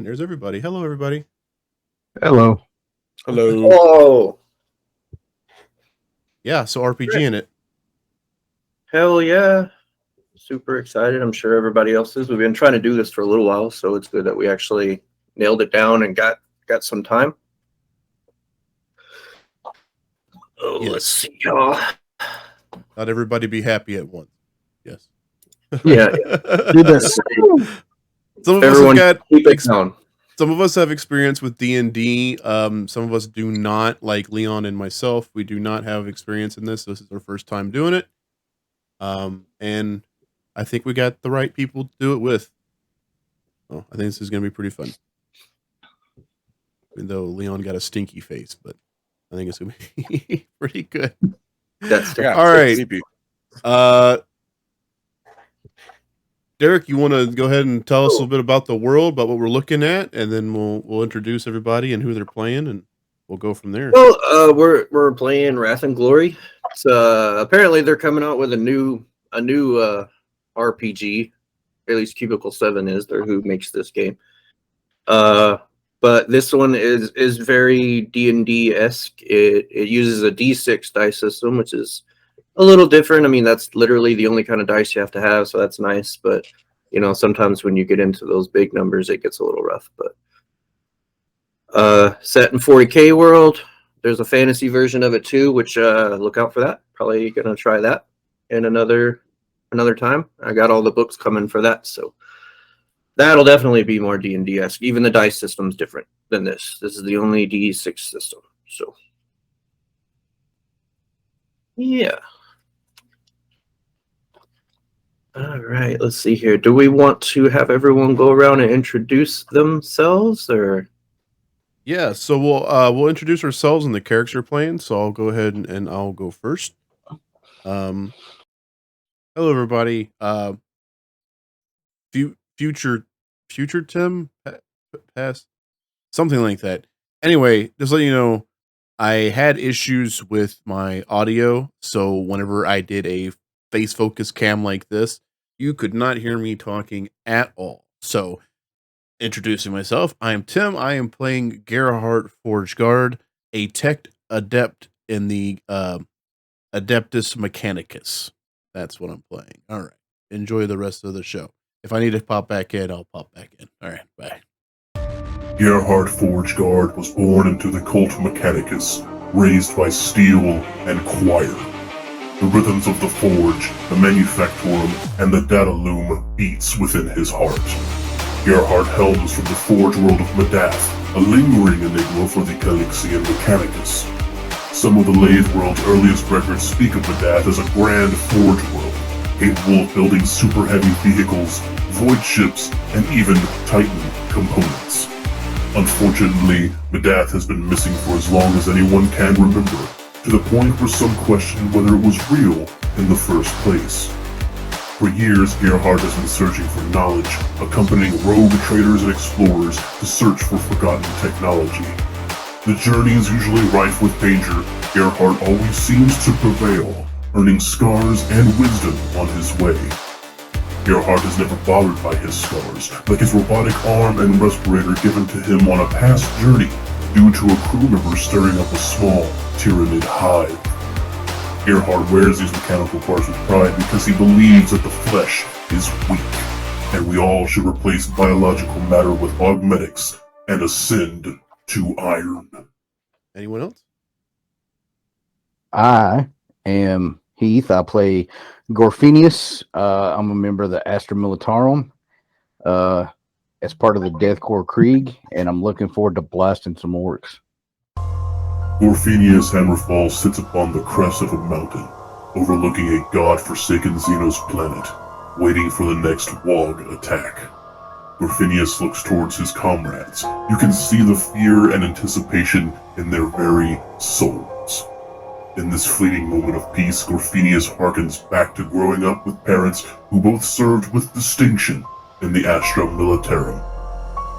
there's everybody. Hello, everybody. Hello. Hello. Oh, Yeah, so RPG in it. hell yeah. Super excited. I'm sure everybody else is. We've been trying to do this for a little while, so it's good that we actually nailed it down and got some time. Oh, Yes. Let's see, y'all. Not everybody be happy at once. Yes. Yeah. Do this. Some of Everyone us have keep got it down. some of us have experience with D&D. Some of us do not, like Leon and myself. We do not have experience in this. This is our first time doing it. And I think we got the right people to do it with. Oh, I think this is going to be pretty fun. Even though Leon got a stinky face, but I think it's going to be pretty good. That's Yeah, All right. sleepy. Derek, you want to go ahead and tell us a little bit about the world, about what we're looking at, and then we'll introduce everybody and who they're playing, and we'll go from there. Well, we're playing Wrath and Glory. So apparently they're coming out with a new RPG. At least Cubicle 7 is there who makes this game. But this one is very D&D-esque. It uses a D6 dice system, which is a little different. I mean, that's literally the only kind of dice you have to have, so that's nice. But you know, sometimes when you get into those big numbers, it gets a little rough. But set in 40k world. There's a fantasy version of it too, which look out for that. Probably gonna try that in another time. I got all the books coming for that, so that'll definitely be more D&D-esque. Even the dice system's different than this. This is the only D6 system. So yeah. All right, let's see here. Do we want to have everyone go around and introduce themselves, or? Yeah, so we'll introduce ourselves and the characters we're playing. So I'll go ahead and I'll go first. Hello, everybody. Future Tim, past, something like that. Anyway, just let you know, I had issues with my audio, so whenever I did a face focus cam like this, you could not hear me talking at all. So, introducing myself, I am Tim. I am playing Gerhardt Forgeguard, a tech adept in the Adeptus Mechanicus. That's what I'm playing. All right. Enjoy the rest of the show. If I need to pop back in, I'll pop back in. All right. Bye. Gerhardt Forgeguard was born into the cult Mechanicus, raised by steel and choir. The rhythms of the forge, the manufactorum, and the data loom beats within his heart. Gerhardt helms from the forge world of Medath, a lingering enigma for the Calixian Mechanicus. Some of the Lathe world's earliest records speak of Medath as a grand forge world, capable of building super heavy vehicles, void ships, and even Titan components. Unfortunately, Medath has been missing for as long as anyone can remember, to the point where some question whether it was real in the first place. For years, Gerhardt has been searching for knowledge, accompanying rogue traders and explorers to search for forgotten technology. The journey is usually rife with danger. Gerhardt always seems to prevail, earning scars and wisdom on his way. Gerhardt is never bothered by his scars, like his robotic arm and respirator given to him on a past journey due to a crew member stirring up a small Tyranid hive. Gerhardt wears these mechanical parts with pride because he believes that the flesh is weak, and we all should replace biological matter with augmetics and ascend to iron. Anyone else? I am Heath. I play Gorfinius. I'm a member of the Astra Militarum as part of the Deathcore Krieg, and I'm looking forward to blasting some orcs. Gorfinius Hammerfall sits upon the crest of a mountain, overlooking a god-forsaken Xenos planet, waiting for the next Wog attack. Gorfinius looks towards his comrades. You can see the fear and anticipation in their very souls. In this fleeting moment of peace, Gorfinius harkens back to growing up with parents who both served with distinction in the Astra Militarum.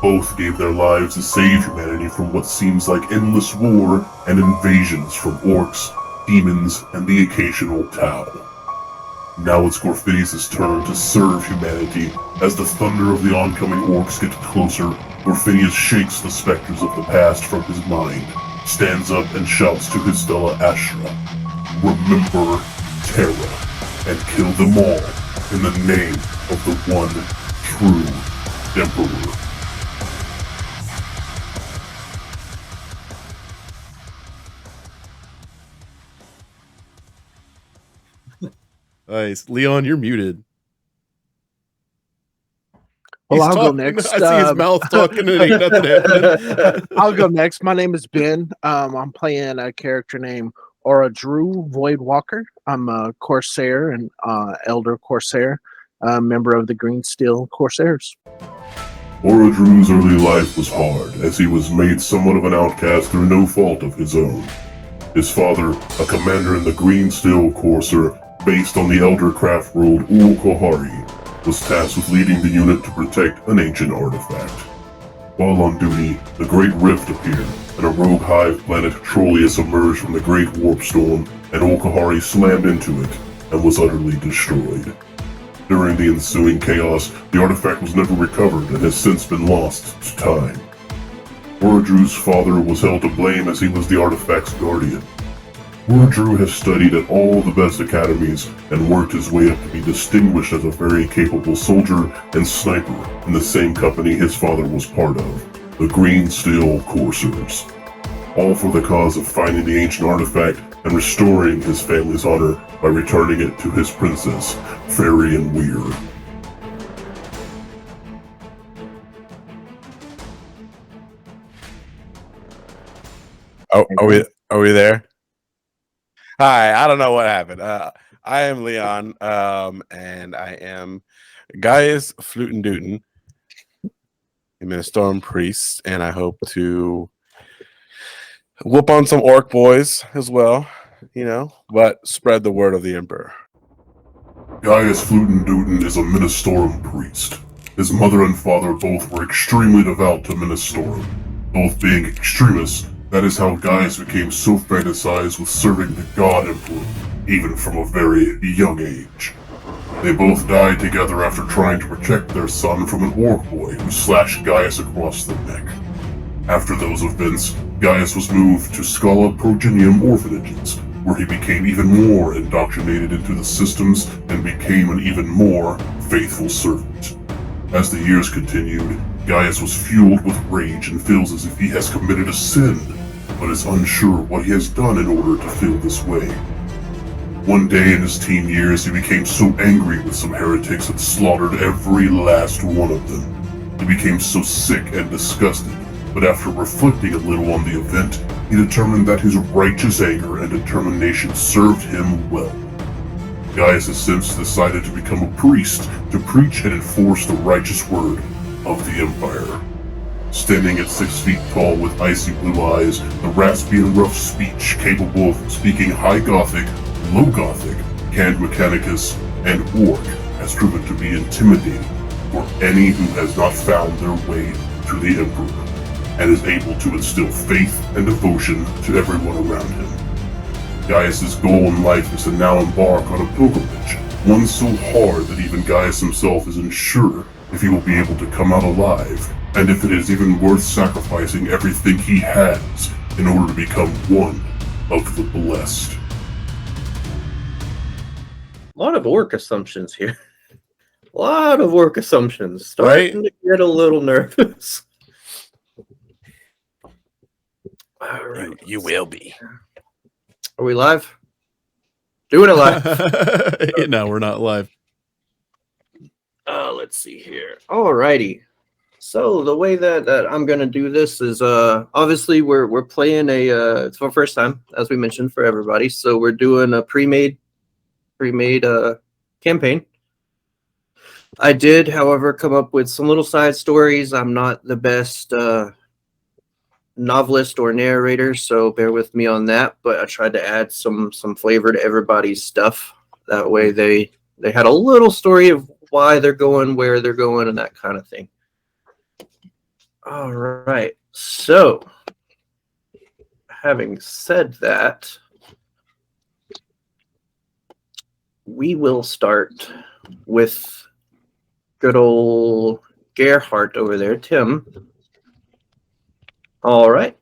Both gave their lives to save humanity from what seems like endless war and invasions from orcs, demons, and the occasional Tau. Now it's Gorfinius' turn to serve humanity as the thunder of the oncoming orcs gets closer Gorfinius shakes the specters of the past from his mind, stands up and shouts to his fella Ashra, "Remember Terra, and kill them all in the name of the one true Emperor." Nice. Leon, you're muted. Well, He's I'll go talking. next. I see his mouth talking and ain't nothing happening. I'll go next. My name is Ben. I'm playing a character named Aura Drew Void Walker. I'm a Corsair and Elder Corsair, member of the Green Steel Corsairs. Aura Drew's early life was hard, as he was made somewhat of an outcast through no fault of his own. His father, a commander in the Green Steel Corsair, based on the Elder Craft world Ul-Kahari, was tasked with leading the unit to protect an ancient artifact. While on duty, the Great Rift appeared, and a rogue hive planet Trollius emerged from the Great Warp Storm, and Ul-Kahari slammed into it, and was utterly destroyed. During the ensuing chaos, the artifact was never recovered and has since been lost to time. Aura Drew's father was held to blame as he was the artifact's guardian. Aura Drew has studied at all the best academies and worked his way up to be distinguished as a very capable soldier and sniper in the same company his father was part of, the Green Steel Corsairs. All for the cause of finding the ancient artifact and restoring his family's honor by returning it to his princess, Farian Weir. Oh, are we there? Hi, I don't know what happened. I am Leon, and I am Gaius Fluten I'm a Storm Priest, and I hope to whoop on some orc boys as well, but spread the word of the Emperor. Gaius Fluten is a Ministorum priest. His mother and father both were extremely devout to Ministorum. Both being extremists, that is how Gaius became so fantasized with serving the God Emperor, even from a very young age. They both died together after trying to protect their son from an orc boy who slashed Gaius across the neck. After those events, Gaius was moved to Scala Progenium orphanages, where he became even more indoctrinated into the systems and became an even more faithful servant. As the years continued, Gaius was fueled with rage and feels as if he has committed a sin, but is unsure what he has done in order to feel this way. One day in his teen years, he became so angry with some heretics and slaughtered every last one of them. He became so sick and disgusted, but after reflecting a little on the event, he determined that his righteous anger and determination served him well. Gaius has since decided to become a priest to preach and enforce the righteous word of the Empire. Standing at 6 feet tall with icy blue eyes, the raspy and rough speech capable of speaking High Gothic, Low Gothic, Canned Mechanicus, and Orc has proven to be intimidating for any who has not found their way to the Emperor, and is able to instill faith and devotion to everyone around him. Gaius' goal in life is to now embark on a pilgrimage, one so hard that even Gaius himself is unsure if he will be able to come out alive, and if it is even worth sacrificing everything he has in order to become one of the blessed. A lot of orc assumptions here. A lot of orc assumptions. Starting to get a little nervous. All right. You will be. Are we live? Doing it live. No, we're not live. Let's see here. Alrighty. So the way that I'm gonna do this is obviously we're playing it's for first time, as we mentioned, for everybody. So we're doing a pre-made campaign. I did, however, come up with some little side stories. I'm not the best novelist or narrator, so bear with me on that. But I tried to add some flavor to everybody's stuff. That way they had a little story of why they're going, where they're going, and that kind of thing. All right. So, having said that, we will start with good old Gerhardt over there, Tim. All right.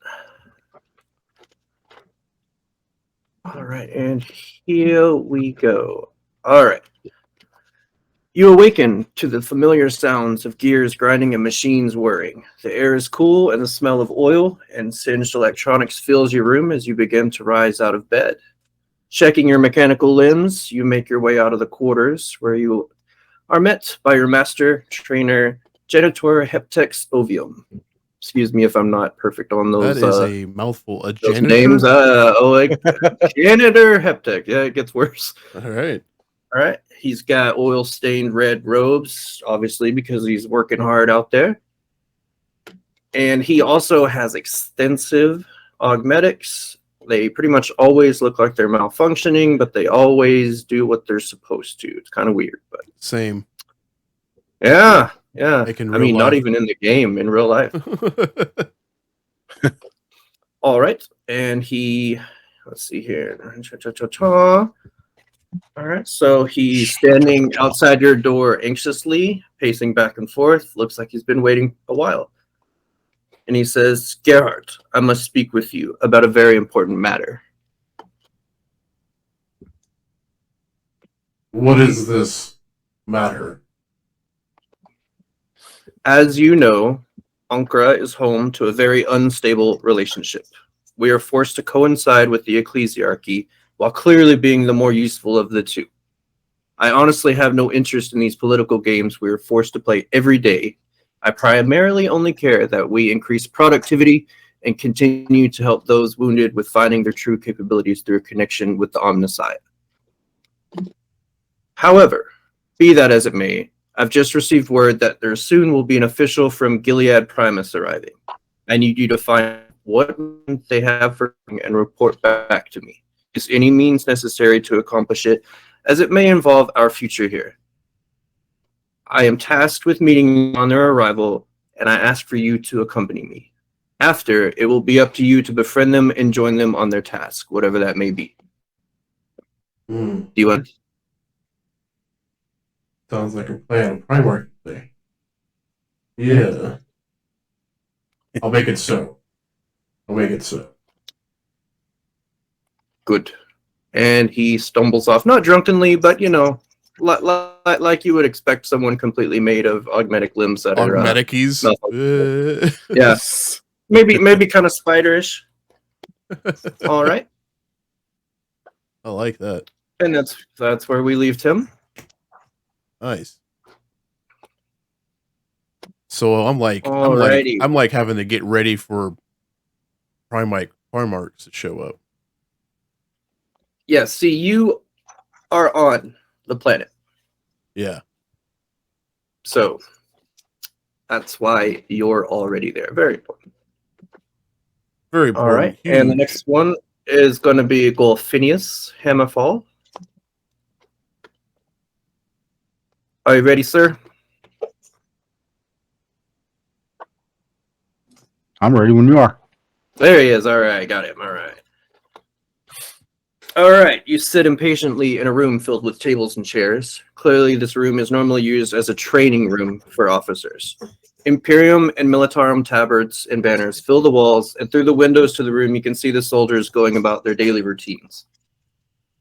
All right, and here we go. All right. You awaken to the familiar sounds of gears grinding and machines whirring. The air is cool, and the smell of oil and singed electronics fills your room as you begin to rise out of bed. Checking your mechanical limbs, you make your way out of the quarters, where you are met by your master trainer, Genitor Heptex Ovium. Excuse me if I'm not perfect on those. That is a mouthful. A those janitor? names. Janitor Heptech. Yeah, it gets worse. All right. All right. He's got oil-stained red robes, obviously, because he's working hard out there. And he also has extensive augmetics. They pretty much always look like they're malfunctioning, but they always do what they're supposed to. It's kind of weird, but Same. yeah. Like in I real mean, not life. even in the game, in real life. All right. And he, let's see here. All right. So he's standing outside your door anxiously, pacing back and forth. Looks like he's been waiting a while. And he says, Gerhard, I must speak with you about a very important matter. What is this matter? As you know, Ankara is home to a very unstable relationship. We are forced to coincide with the ecclesiarchy while clearly being the more useful of the two. I honestly have no interest in these political games we are forced to play every day. I primarily only care that we increase productivity and continue to help those wounded with finding their true capabilities through a connection with the Omnissiah. However, be that as it may, I've just received word that there soon will be an official from Gilead Primus arriving. I need you to find what they have for and report back to me. Use any means necessary to accomplish it, as it may involve our future here. I am tasked with meeting on their arrival, and I ask for you to accompany me. After, it will be up to you to befriend them and join them on their task, whatever that may be. Do you want? Sounds like a plan on Primark thing. Yeah. I'll make it so. Good. And he stumbles off, not drunkenly, but like you would expect someone completely made of augmetic limbs that are Augmeticies. yeah, maybe kind of spiderish. All right, I like that. and that's where we leave Tim. Nice. So I'm like having to get ready for Primarks to show up. Yeah, see, you are on the planet, Yeah. so that's why you're already there. Very important. Very important. All right, and the next one is going to be Golfinius Hammerfall. Are you ready, sir? I'm ready when you are. There he is. All right, got him. All right. All right, you sit impatiently in a room filled with tables and chairs. Clearly, this room is normally used as a training room for officers. Imperium and Militarum tabards and banners fill the walls, and through the windows to the room, you can see the soldiers going about their daily routines.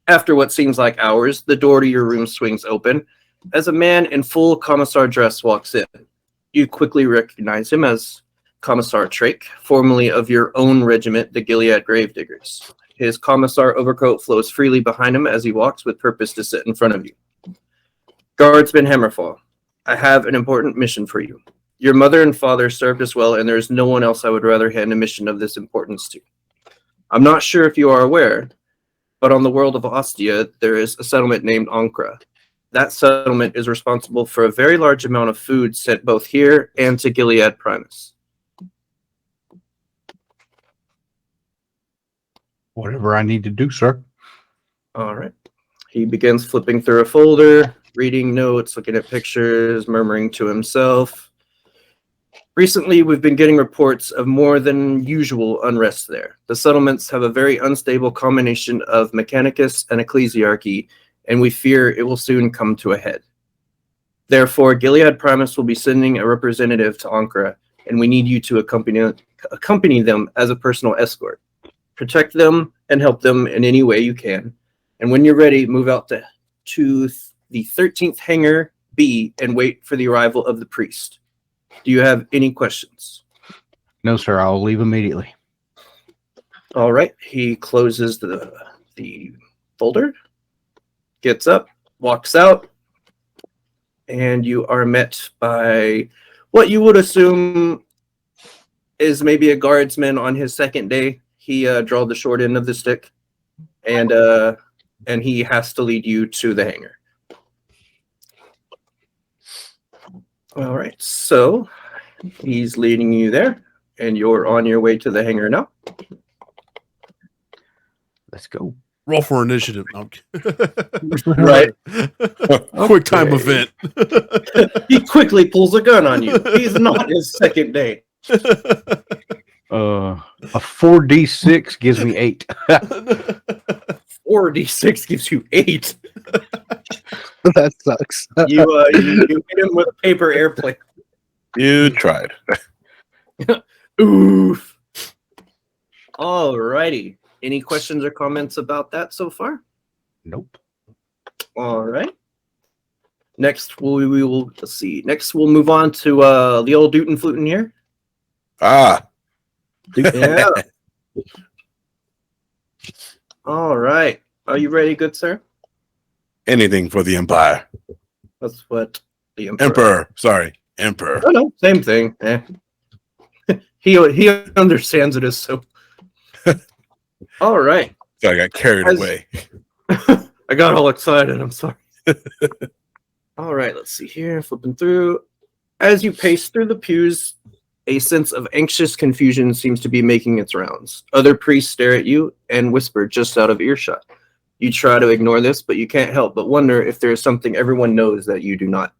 After what seems like hours, the door to your room swings open as a man in full commissar dress walks in. You quickly recognize him as Commissar Trake, formerly of your own regiment, the Gilead Gravediggers. His commissar overcoat flows freely behind him as he walks with purpose to sit in front of you. Guardsman Hammerfall, I have an important mission for you. Your mother and father served us well, and there is no one else I would rather hand a mission of this importance to. I'm not sure if you are aware, but on the world of Ostia, there is a settlement named Ankara. That settlement is responsible for a very large amount of food sent both here and to Gilead Primus. Whatever I need to do, sir. All right. He begins flipping through a folder, reading notes, looking at pictures, murmuring to himself. Recently, we've been getting reports of more than usual unrest there. The settlements have a very unstable combination of Mechanicus and Ecclesiarchy, and we fear it will soon come to a head. Therefore, Gilead Primus will be sending a representative to Ankara, and we need you to accompany accompany them as a personal escort. Protect them and help them in any way you can. And when you're ready, move out to the 13th hangar B and wait for the arrival of the priest. Do you have any questions? No, sir. I'll leave immediately. All right. He closes the folder, gets up, walks out, and you are met by what you would assume is maybe a guardsman on his second day. He draw the short end of the stick, and he has to lead you to the hangar. All right, so he's leading you there, and you're on your way to the hangar now. Let's go. Roll for initiative. No. Right. Quick time event. He quickly pulls a gun on you. He's not his second day. A 4d6 gives me 8. 4d6 gives you 8. That sucks. You hit him with a paper airplane. You tried. Oof. All righty. Any questions or comments about that so far? Nope. All right. Next, we will let's see. Next, we'll move on to the old Dootin' Flutin' here. Ah. Yeah. All right. Are you ready, good sir? Anything for the Empire. That's what the Emperor. Sorry. Emperor. Oh no, same thing. He understands it as so. All right. So I got carried away. I got all excited. I'm sorry. All right, let's see here. Flipping through. As you pace through the pews, a sense of anxious confusion seems to be making its rounds. Other priests stare at you and whisper just out of earshot. You try to ignore this, but you can't help but wonder if there is something everyone knows that you do not.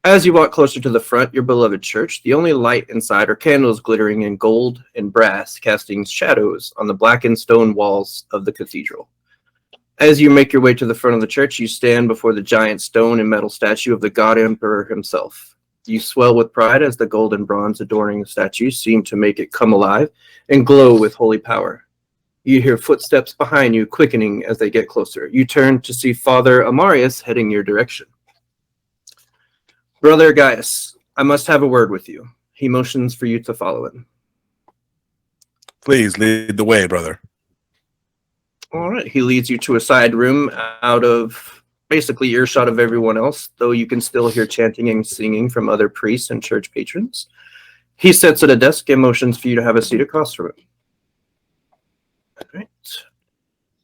As you walk closer to the front, your beloved church, the only light inside are candles glittering in gold and brass, casting shadows on the blackened stone walls of the cathedral. As you make your way to the front of the church, you stand before the giant stone and metal statue of the God Emperor himself. You swell with pride as the gold and bronze adorning the statue seem to make it come alive and glow with holy power. You hear footsteps behind you quickening as they get closer. You turn to see Father Amarius heading your direction. Brother Gaius, I must have a word with you. He motions for you to follow him. Please lead the way, brother. All right. He leads you to a side room out of basically earshot of everyone else, though you can still hear chanting and singing from other priests and church patrons. He sits at a desk and motions for you to have a seat across from him. All right.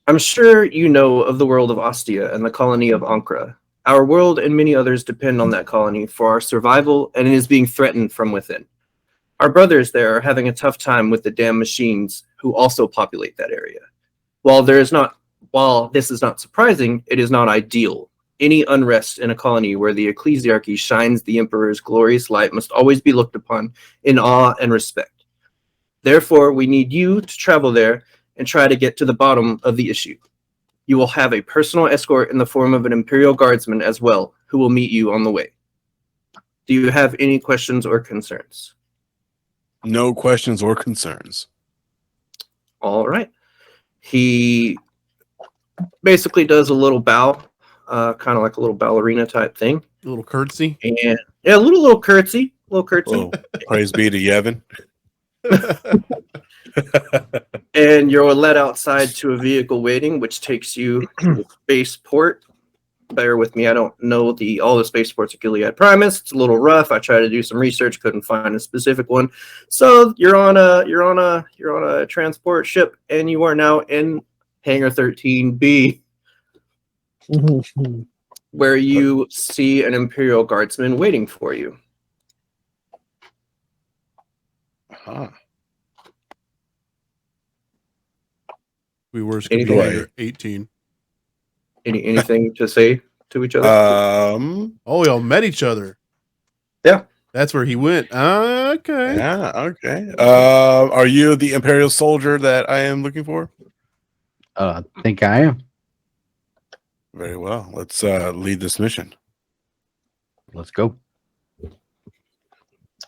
I'm sure you know of the world of Ostia and the colony of Ankara. Our world and many others depend on that colony for our survival, and it is being threatened from within. Our brothers there are having a tough time with the damn machines who also populate that area. While this is not surprising, it is not ideal. Any unrest in a colony where the ecclesiarchy shines the emperor's glorious light must always be looked upon in awe and respect. Therefore, we need you to travel there and try to get to the bottom of the issue. You will have a personal escort in the form of an Imperial Guardsman as well, who will meet you on the way. Do you have any questions or concerns? No questions or concerns. All right. He basically does a little bow, kind of like a little ballerina type thing. A little curtsy. And yeah, a little curtsy. Oh, praise be to Yevon. And you're led outside to a vehicle waiting, which takes you to the spaceport. Bear with me, I don't know all the spaceports at Gilead Primus. It's a little rough. I tried to do some research, couldn't find a specific one. So you're on a transport ship, and you are now in Hangar 13B, where you see an Imperial Guardsman waiting for you. Huh. We were going to be here 18. Anything to say to each other? Oh, y'all met each other. Yeah. That's where he went. Okay. Yeah, okay. Are you the Imperial soldier that I am looking for? I think I am. Very well. Let's lead this mission. Let's go.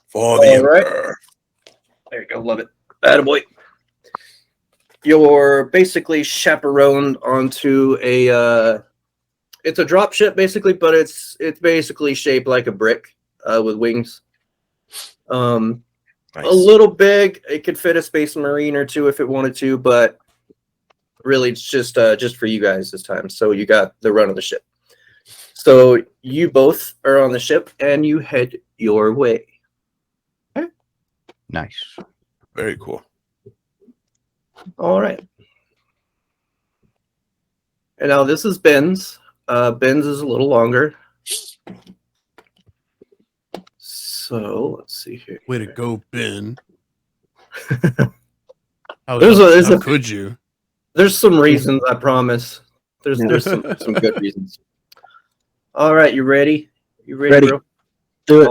For the Emperor. There you go. Love it. Attaboy. You're basically chaperoned onto a it's a drop ship basically, but it's basically shaped like a brick with wings. Nice. A little big. It could fit a Space Marine or two if it wanted to, but really it's just for you guys this time. So you got the run of the ship. So you both are on the ship and you head your way. Okay. Nice. Very cool. All right. And now this is Ben's. Ben's is a little longer. So let's see here. Way to go, Ben. How could you? There's some reasons, I promise. There's some good reasons. All right, you ready? You ready, bro? Do it.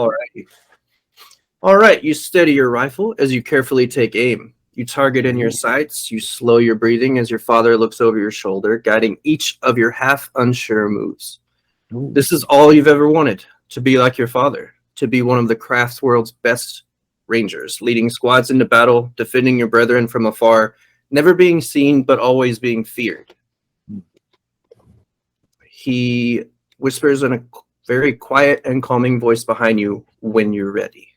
All right, you steady your rifle as you carefully take aim. You target in your sights. You slow your breathing as your father looks over your shoulder, guiding each of your half unsure moves. Ooh. This is all you've ever wanted, to be like your father, to be one of the craft's world's best rangers, leading squads into battle, defending your brethren from afar, never being seen but always being feared. He whispers in a very quiet and calming voice behind you when you're ready.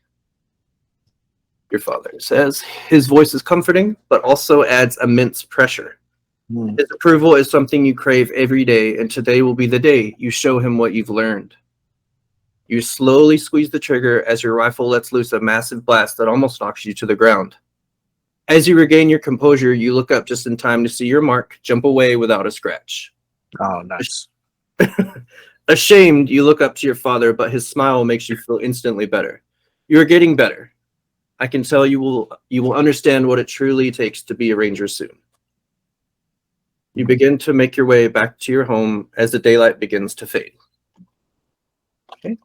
Your father says. His voice is comforting, but also adds immense pressure. His approval is something you crave every day, and today will be the day you show him what you've learned. You slowly squeeze the trigger as your rifle lets loose a massive blast that almost knocks you to the ground. As you regain your composure, you look up just in time to see your mark jump away without a scratch. Oh, nice. Ashamed, you look up to your father, but his smile makes you feel instantly better. You are getting better. I can tell you will understand what it truly takes to be a ranger soon. You begin to make your way back to your home as the daylight begins to fade. Okay.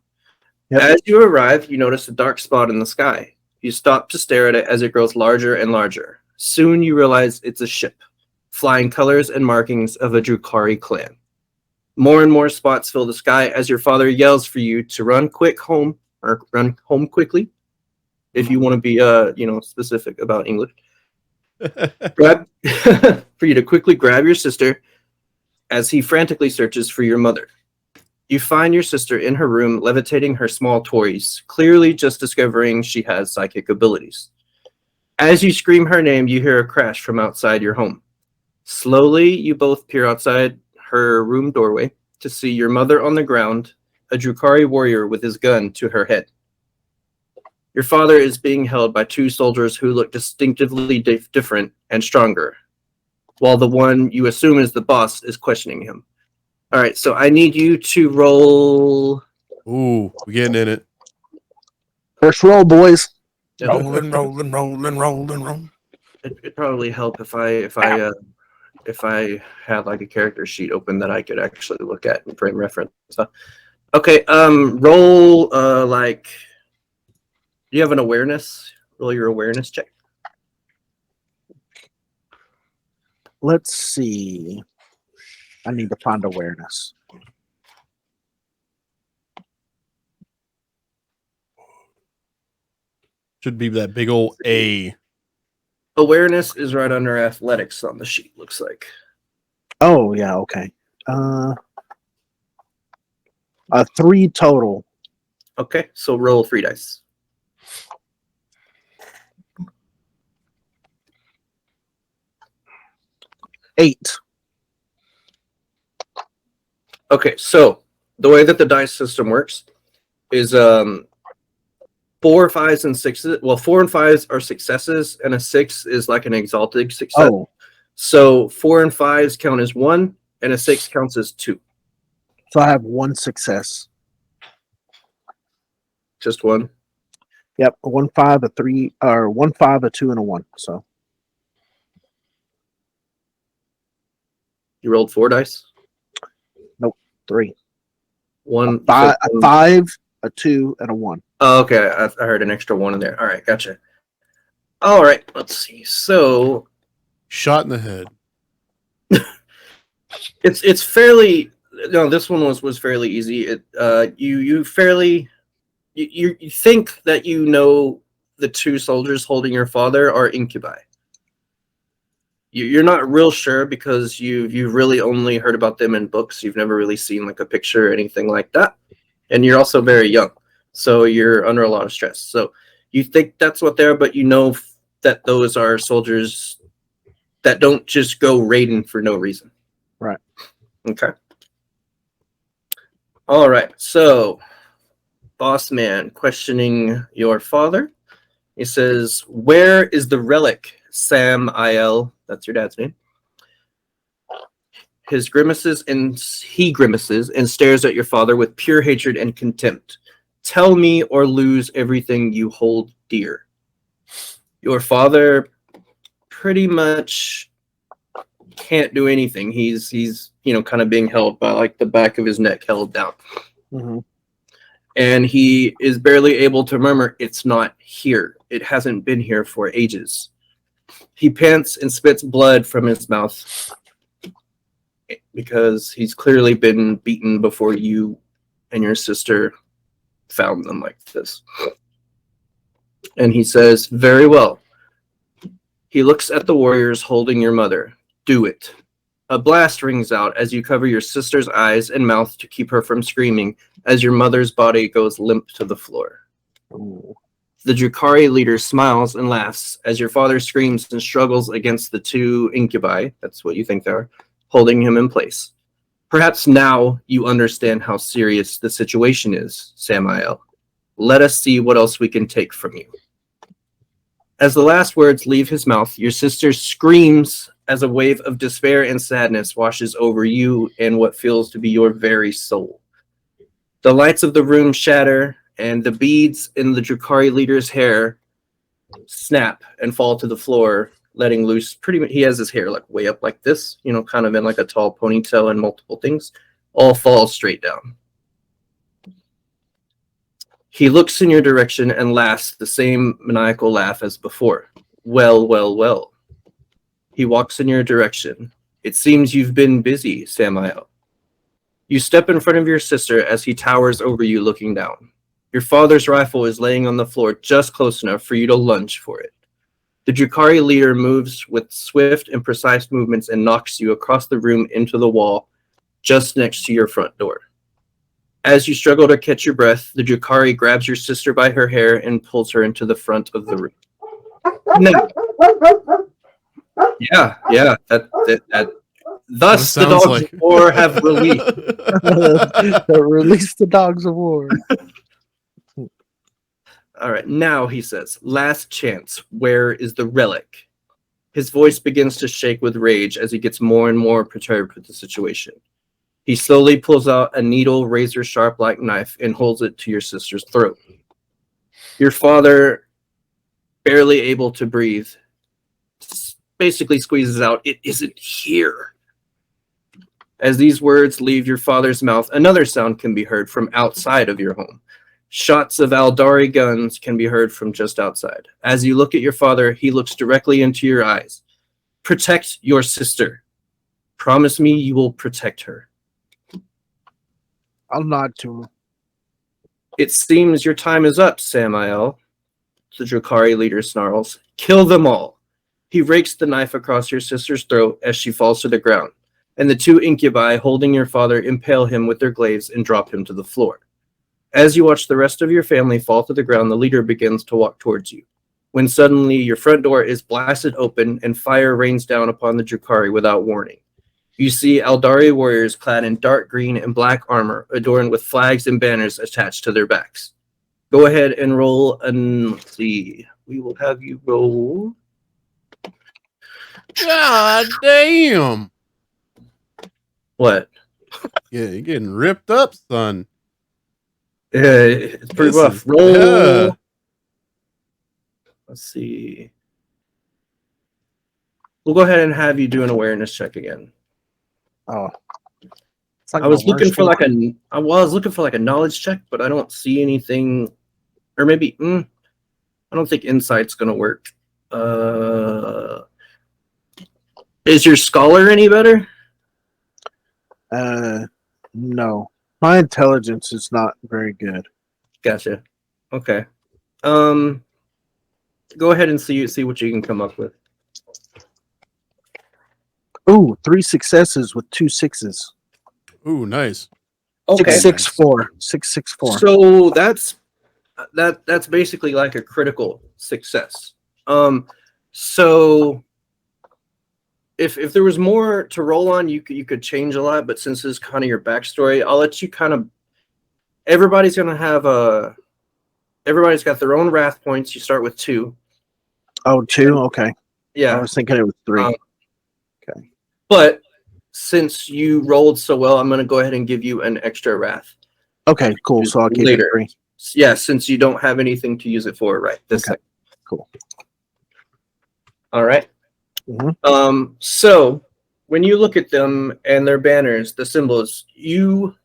Yep. As you arrive, you notice a dark spot in the sky. You stop to stare at it as it grows larger and larger. Soon you realize it's a ship, flying colors and markings of a Drukhari clan. More and more spots fill the sky as your father yells for you to run home quickly. If you want to be specific about English. For you to quickly grab your sister as he frantically searches for your mother. You find your sister in her room levitating her small toys, clearly just discovering she has psychic abilities. As you scream her name, you hear a crash from outside your home. Slowly, you both peer outside her room doorway to see your mother on the ground, a Drukhari warrior with his gun to her head. Your father is being held by two soldiers who look distinctively different and stronger, while the one you assume is the boss is questioning him. All right, so I need you to roll. Ooh, we're getting in it. First roll, boys. Rolling. It'd probably help if I had like a character sheet open that I could actually look at and frame reference. Okay, roll do you have an awareness? Roll your awareness check. Let's see. I need to find awareness. Should be that big old A. Awareness is right under athletics on the sheet, looks like. Oh, yeah, okay. 3 total. Okay, so roll 3 dice. Eight. Okay, so the way that the dice system works is 4, 5s, and 6s. Well, 4 and 5s are successes, and a 6 is like an exalted success. Oh. So 4 and 5s count as 1, and a 6 counts as 2. So I have 1 success. Just 1? Yep, a 1, 5, a 3, or 1, 5, a 2, and a 1. So you rolled 4 dice? Nope, 3. 1, a 5, a 2, and a 1. Oh, okay. I heard an extra 1 in there. All right, gotcha. All right, let's see. So, shot in the head. It's fairly. No, this one was fairly easy. You think that you know the two soldiers holding your father are incubi. You're not real sure because you've really only heard about them in books. You've never really seen like a picture or anything like that. And you're also very young, so you're under a lot of stress. So you think that's what they're, but you know that those are soldiers that don't just go raiding for no reason. Right. Okay. All right. So, boss man questioning your father. He says, "Where is the relic, Sam-Il?" That's your dad's name. He grimaces and stares at your father with pure hatred and contempt. "Tell me or lose everything you hold dear." Your father pretty much can't do anything. He's kind of being held by like the back of his neck held down. Mm-hmm. And he is barely able to murmur, "It's not here. It hasn't been here for ages." He pants and spits blood from his mouth because he's clearly been beaten before you and your sister found them like this. And he says, "Very well." He looks at the warriors holding your mother. "Do it." A blast rings out as you cover your sister's eyes and mouth to keep her from screaming as your mother's body goes limp to the floor. Ooh. The Drukhari leader smiles and laughs as your father screams and struggles against the two incubi, that's what you think they are, holding him in place. "Perhaps now you understand how serious the situation is, Sam-Il. Let us see what else we can take from you." As the last words leave his mouth, your sister screams as a wave of despair and sadness washes over you and what feels to be your very soul. The lights of the room shatter, and the beads in the Drukhari leader's hair snap and fall to the floor, letting loose pretty much, he has his hair like way up like this, kind of in like a tall ponytail and multiple things, all fall straight down. He looks in your direction and laughs the same maniacal laugh as before. "Well, well, well." He walks in your direction. "It seems you've been busy, Sam-Il." You step in front of your sister as he towers over you looking down. Your father's rifle is laying on the floor just close enough for you to lunge for it. The Drukhari leader moves with swift and precise movements and knocks you across the room into the wall just next to your front door. As you struggle to catch your breath, the Drukhari grabs your sister by her hair and pulls her into the front of the room. No. Yeah. Thus, the Sounds dogs of war have released. Release the dogs of war. All right, now he says, "Last chance. Where is the relic?" His voice begins to shake with rage as he gets more and more perturbed with the situation. He slowly pulls out a needle, razor-sharp like knife and holds it to your sister's throat. Your father, barely able to breathe, basically squeezes out, "It isn't here." As these words leave your father's mouth, another sound can be heard from outside of your home. Shots of Aldari guns can be heard from just outside. As you look at your father, he looks directly into your eyes. "Protect your sister. Promise me you will protect her." I'll nod to him. "It seems your time is up, Sam-Il," the Drukhari leader snarls. "Kill them all." He rakes the knife across your sister's throat as she falls to the ground, and the two incubi holding your father impale him with their glaives and drop him to the floor. As you watch the rest of your family fall to the ground, the leader begins to walk towards you, when suddenly your front door is blasted open and fire rains down upon the Drukhari without warning. You see Aldari warriors clad in dark green and black armor, adorned with flags and banners attached to their backs. Go ahead and roll, and let's see. We will have you roll. God damn. What? Yeah, you're getting ripped up, son. It's pretty This rough. is- Roll. yeah. Let's see. We'll go ahead and have you do an awareness check again. Oh. It's like I was my looking worst for one. like a knowledge check, but I don't see anything. Or maybe I don't think insight's gonna work. Is your scholar any better? No. My intelligence is not very good. Gotcha. Okay. Go ahead and see what you can come up with. Ooh, 3 successes with 2 sixes. Ooh, nice. Okay. 664. 664. So that's basically like a critical success. So if there was more to roll on, you could change a lot, but since this is kind of your backstory, I'll let you kind of. Everybody's got their own wrath points. You start with 2. Oh, 2? Okay. Yeah. I was thinking it was 3. Okay. But since you rolled so well, I'm going to go ahead and give you an extra wrath. Okay, cool. So I'll keep Later. it 3. Yeah, since you don't have anything to use it for right this Okay. second. Cool. All right. Mhm. So when you look at them and their banners, the symbols, you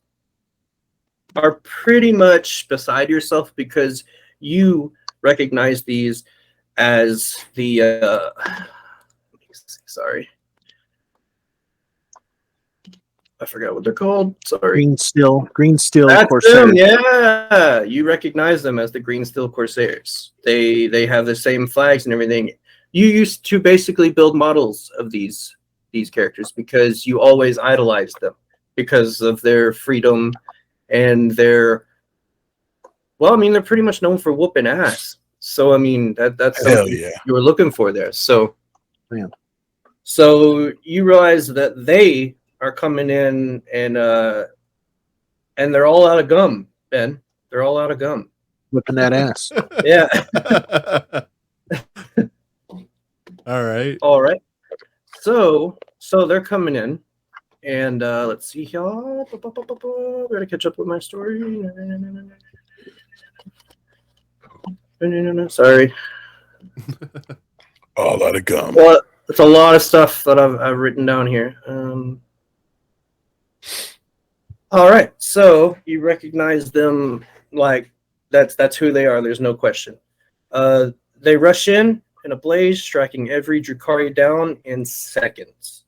are pretty much beside yourself because you recognize these as the sorry, I forgot what they're called. Sorry. Green Steel That's Corsair. them, yeah. You recognize them as the Green Steel Corsairs. They have the same flags and everything. You used to basically build models of these characters because you always idolized them because of their freedom and their. Well, I mean, they're pretty much known for whooping ass. So I mean, that's Hell something yeah. you were looking for there. So, Man. so you realize that they are coming in and they're all out of gum, Ben. They're all out of gum. Whipping that ass. Yeah. All right. All right. So they're coming in, and let's see here. Gotta catch up with my story. Sorry. All out of gum. Well, it's a lot of stuff that I've written down here. All right. So you recognize them like that's who they are. There's no question. They rush in a blaze, striking every Drukhari down in seconds.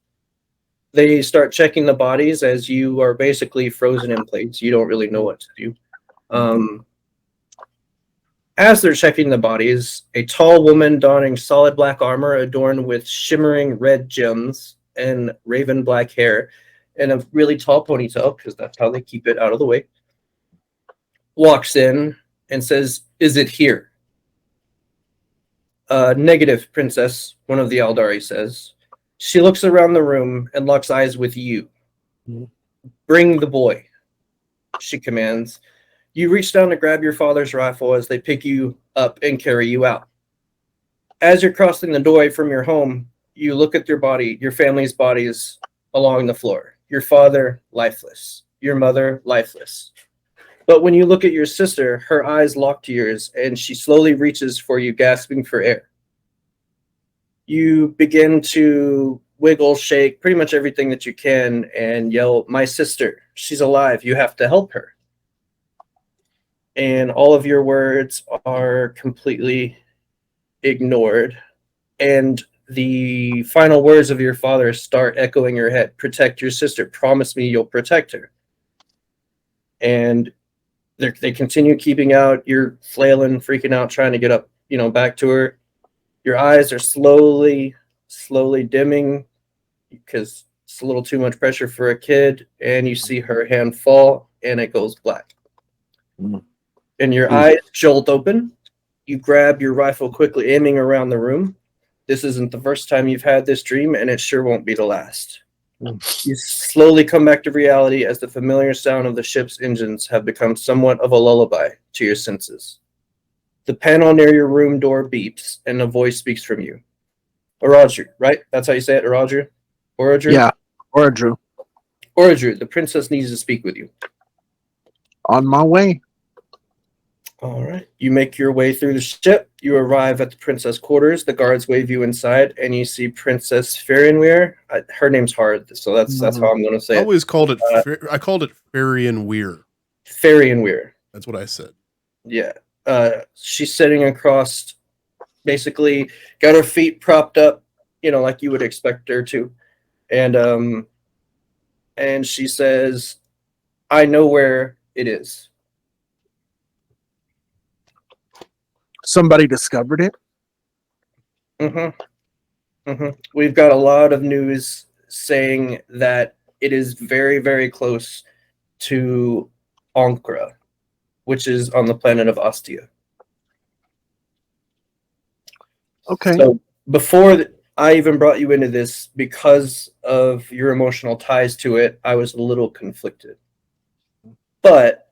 They start checking the bodies as you are basically frozen in place. You don't really know what to do. As they're checking the bodies, a tall woman donning solid black armor adorned with shimmering red gems and raven black hair and a really tall ponytail, because that's how they keep it out of the way, walks in and says, "Is it here?" Negative, princess, one of the Aldari says. She looks around the room and locks eyes with you. Bring the boy, she commands. You reach down to grab your father's rifle as they pick you up and carry you out. As you're crossing the doorway from your home, you look at your family's bodies along the floor. Your father, lifeless. Your mother, lifeless. But when you look at your sister, her eyes lock to yours, and she slowly reaches for you, gasping for air. You begin to wiggle, shake, pretty much everything that you can, and yell, "My sister, she's alive. You have to help her." And all of your words are completely ignored. And the final words of your father start echoing your head. Protect your sister. Promise me you'll protect her. And they continue keeping out. You're flailing, freaking out, trying to get up, back to her. Your eyes are slowly dimming because it's a little too much pressure for a kid. And you see her hand fall and it goes black. And your eyes jolt open. You grab your rifle quickly, aiming around the room. This isn't the first time you've had this dream, and it sure won't be the last. You slowly come back to reality as the familiar sound of the ship's engines have become somewhat of a lullaby to your senses. The panel near your room door beeps, and a voice speaks from you. Oradru, right? That's how you say it, Oradru? Oradru? Yeah, Oradru. Oradru, the princess needs to speak with you. On my way. All right. You make your way through the ship. You arrive at the princess quarters. The guards wave you inside, and you see Princess Farianweir. Her name's hard, so that's how I'm going to say I it. always called it. I called it Farian Weir. Farianweir. That's what I said. Yeah. She's sitting across, basically got her feet propped up, like you would expect her to, and she says, "I know where it is." Somebody discovered it? We've got a lot of news saying that it is very, very close to Ankara, which is on the planet of Ostia. Okay. So before I even brought you into this, because of your emotional ties to it, I was a little conflicted. But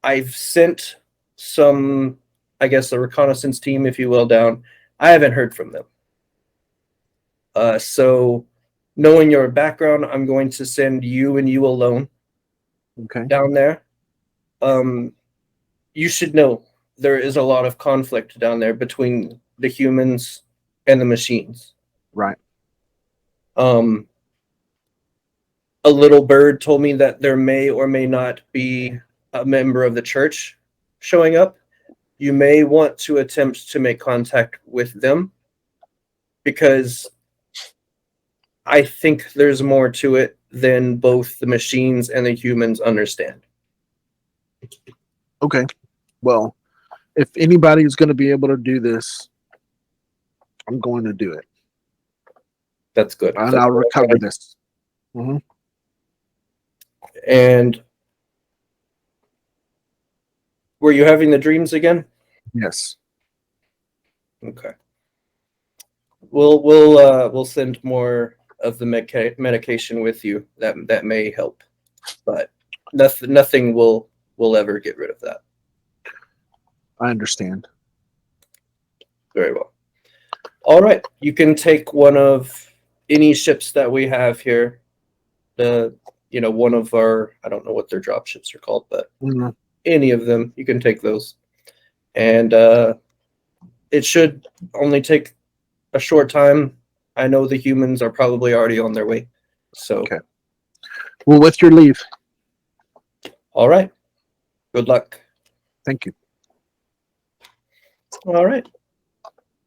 I've sent some, I guess, a reconnaissance team, if you will, down. I haven't heard from them. So knowing your background, I'm going to send you and you alone down there. You should know there is a lot of conflict down there between the humans and the machines. Right. A little bird told me that there may or may not be a member of the church showing up. You may want to attempt to make contact with them, because I think there's more to it than both the machines and the humans understand. Okay. Well, if anybody is going to be able to do this, I'm going to do it. That's good. And I'll recover this. Mm-hmm. And were you having the dreams again? Yes. Okay. We'll send more of the medication with you. That may help, but nothing will ever get rid of that. I understand. Very well. All right, you can take one of any ships that we have here. One of our, I don't know what their drop ships are called, but any of them, you can take those. And it should only take a short time. I know the humans are probably already on their way. So, okay. Well, with your leave. All right. Good luck. Thank you. All right.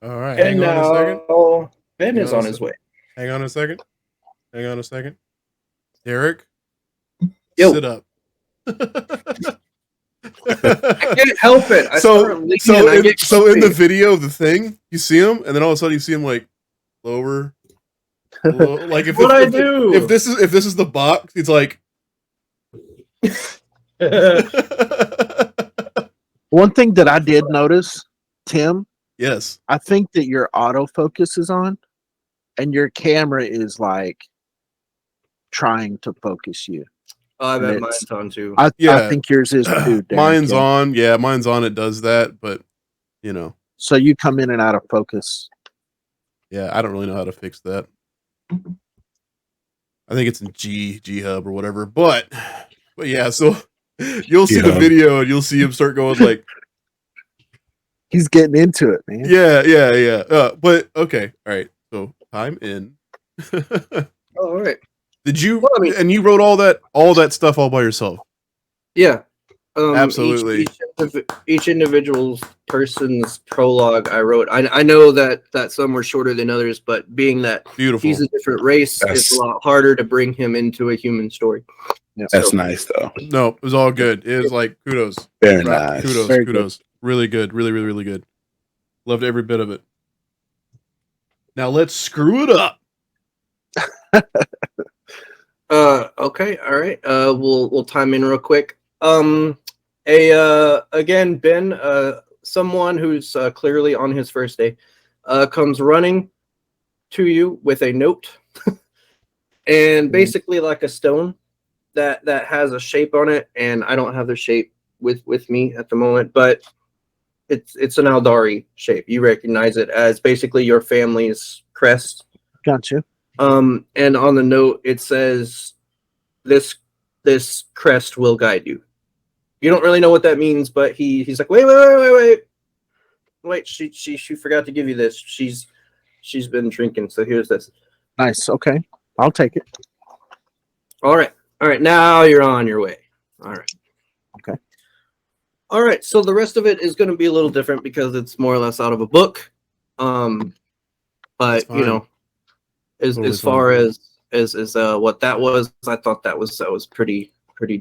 All right. And hang on a second. Ben is on his way. Hang on a second. Hang on a second. Derek, Yo. sit up. I can't help it. So in the video of the thing, you see him, and then all of a sudden you see him like lower. Like if if this is the box, it's like. One thing that I did notice, Tim. Yes. I think that your autofocus is on, and your camera is like trying to focus you. Oh, I bet mine's on too. I think yours is too. Mine's on. Yeah, mine's on. It does that, but So you come in and out of focus. Yeah, I don't really know how to fix that. I think it's in G Hub or whatever. But yeah, so you'll see the video and you'll see him start going like. He's getting into it, man. Yeah. But okay, all right. So time in. All right. Did you? Well, and you wrote all that stuff all by yourself? Yeah. Absolutely. Each individual person's prologue I wrote. I know that some were shorter than others, but being that he's a different race, it's a lot harder to bring him into a human story. Yeah. That's nice, though. No, it was all good. It was like kudos. Very nice. Kudos. Very kudos. Good. Really good. Really good. Loved every bit of it. Now let's screw it up. Okay. All right. We'll time in real quick. Again, Ben, someone who's clearly on his first day, comes running to you with a note, and basically like a stone that has a shape on it, and I don't have the shape with me at the moment, but it's an Aldari shape. You recognize it as basically your family's crest. Gotcha. And on the note it says, this crest will guide you. You don't really know what that means, but he's like, wait, she forgot to give you this. She's been drinking, so here's this. Nice. Okay, I'll take it. All right, now you're on your way. All right. Okay. All right, so the rest of it is going to be a little different because it's more or less out of a book. But as far as what that was, I thought that was pretty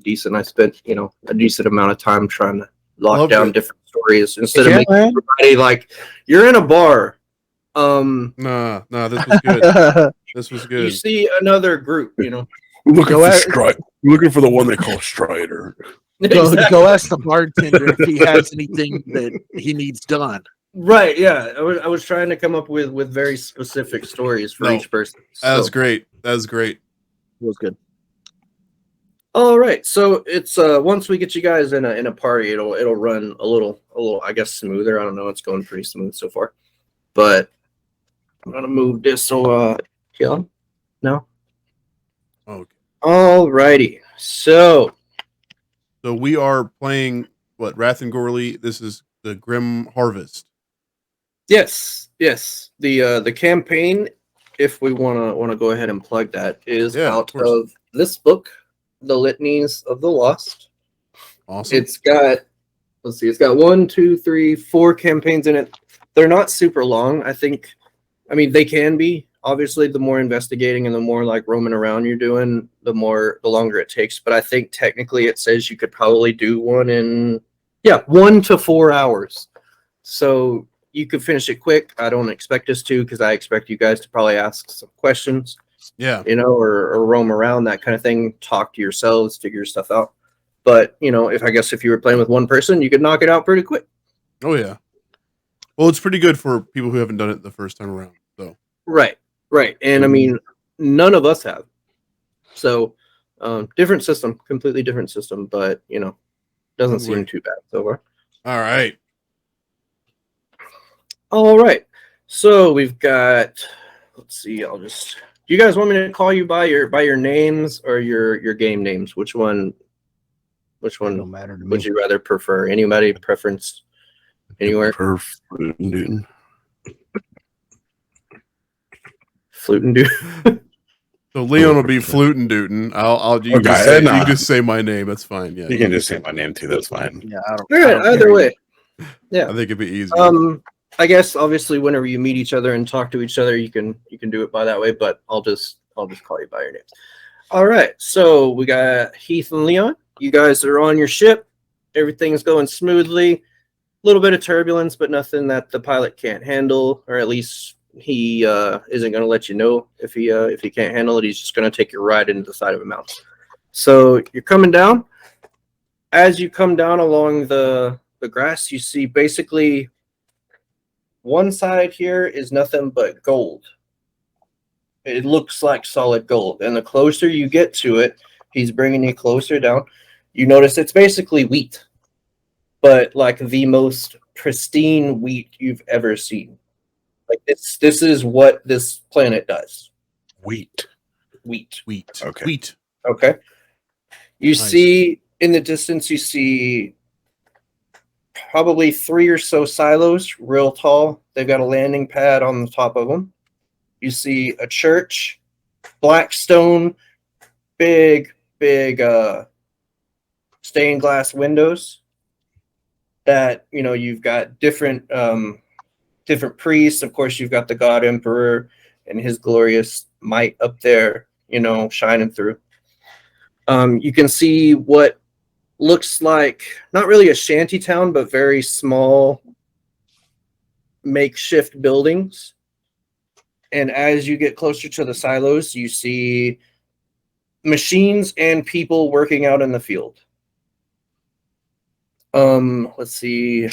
decent. I spent a decent amount of time trying lock Loved down it. different stories instead Yeah, of making man. everybody like you're in a bar. Nah, this was good. This was You good. see another group, Looking Go for at- Strider. Looking for the one they call Strider. Go ask the bartender if he has anything that he needs done. Right, yeah. I was trying to come up with very specific stories for No, each person. That was So, great. That was great. It was good. all right, so it's once we get you guys in a party, it'll run a little I guess smoother. I don't know, it's going pretty smooth so far. But I'm gonna move this so kill no. Okay. All righty. So we are playing what? Wrath and Gorley. This is the Grim Harvest. yes. The campaign, if we wanna go ahead and plug that, is out of this book, The Litanies of the Lost. Awesome. It's got, let's see, it's got 1, 2, 3, 4 campaigns in it. They're not super long. I mean, they can be. Obviously, the more investigating and the more like roaming around you're doing, the longer it takes. But I think technically it says you could probably do one in 1 to 4 hours. So you could finish it quick. I don't expect us to, because I expect you guys to probably ask some questions. Yeah. Or roam around, that kind of thing, talk to yourselves, figure stuff out. But, if you were playing with one person, you could knock it out pretty quick. Oh yeah. Well, it's pretty good for people who haven't done it the first time around. So Right. And I mean, none of us have. So, different system, completely different system, but, doesn't seem too bad so far. All right. All right. So we've got, let's see, do you guys want me to call you by your names or your game names? Which one Don't matter to me. would you rather prefer? Anybody preference anywhere? Dude. Flute and do. So Leon will be Flutin' Dootin'. You can just say my name. That's fine. Yeah. You can just say my name too. That's fine. Yeah, All right, either way. Yeah. I think it'd be easy. I guess obviously whenever you meet each other and talk to each other, you can do it by that way, but I'll just call you by your names. All right. So we got Heath and Leon. You guys are on your ship. Everything's going smoothly. A little bit of turbulence, but nothing that the pilot can't handle, or at least he isn't going to let you know if he can't handle it. He's just going to take you right into the side of a mountain. So you're coming down. As you come down along the grass, you see basically one side here is nothing but gold. It looks like solid gold. And the closer you get to it, he's bringing you closer down. You notice it's basically wheat, but like the most pristine wheat you've ever seen. Like this is what this planet does. Wheat. Okay. Wheat. Okay. You Nice. see in the distance, you see probably 3 or so silos, real tall. They've got a landing pad on the top of them. You see a church, black stone, big stained glass windows. That you've got different priests. Of course, you've got the God Emperor and his glorious might up there, shining through. You can see what looks like not really a shanty town, but very small makeshift buildings. And as you get closer to the silos, you see machines and people working out in the field. Let's see.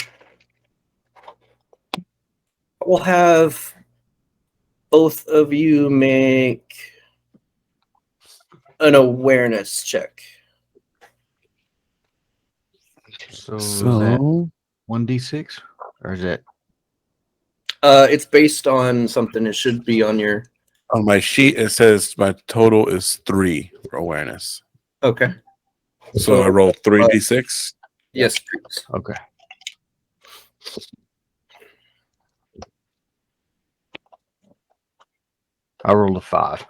We'll have both of you make an awareness check. So is that 1d6 or is that? It's based on something. It should be on your. On my sheet, it says my total is 3 for awareness. Okay. So I roll 3d6. Yes, please. Okay. I rolled a 5.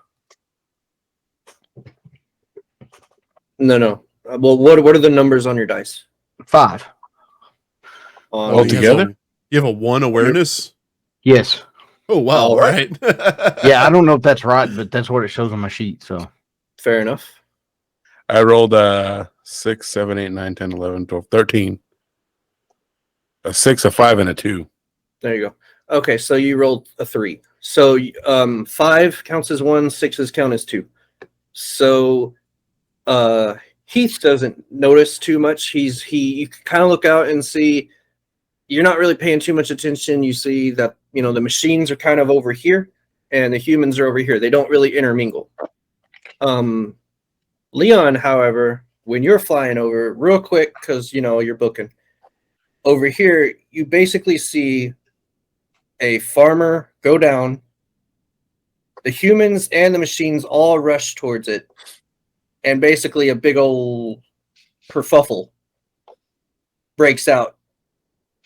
No. Well, what are the numbers on your dice? 5. On All together? You have a 1 awareness? Yes. Oh, wow. All All right. Yeah, I don't know if that's right, but that's what it shows on my sheet. So Fair enough. I rolled 6, 7, 8, 9, 10, 11, 12, 13. A 6, a 5, and a 2. There you go. Okay, so you rolled a 3. So 5 counts as 1, 6s count as 2. So Heath doesn't notice too much. You kind of look out and see you're not really paying too much attention. You see that the machines are kind of over here and the humans are over here. They don't really intermingle. Leon, however, when you're flying over real quick, because you're booking over here, you basically see a farmer go down. The humans and the machines all rush towards it, and basically a big old kerfuffle breaks out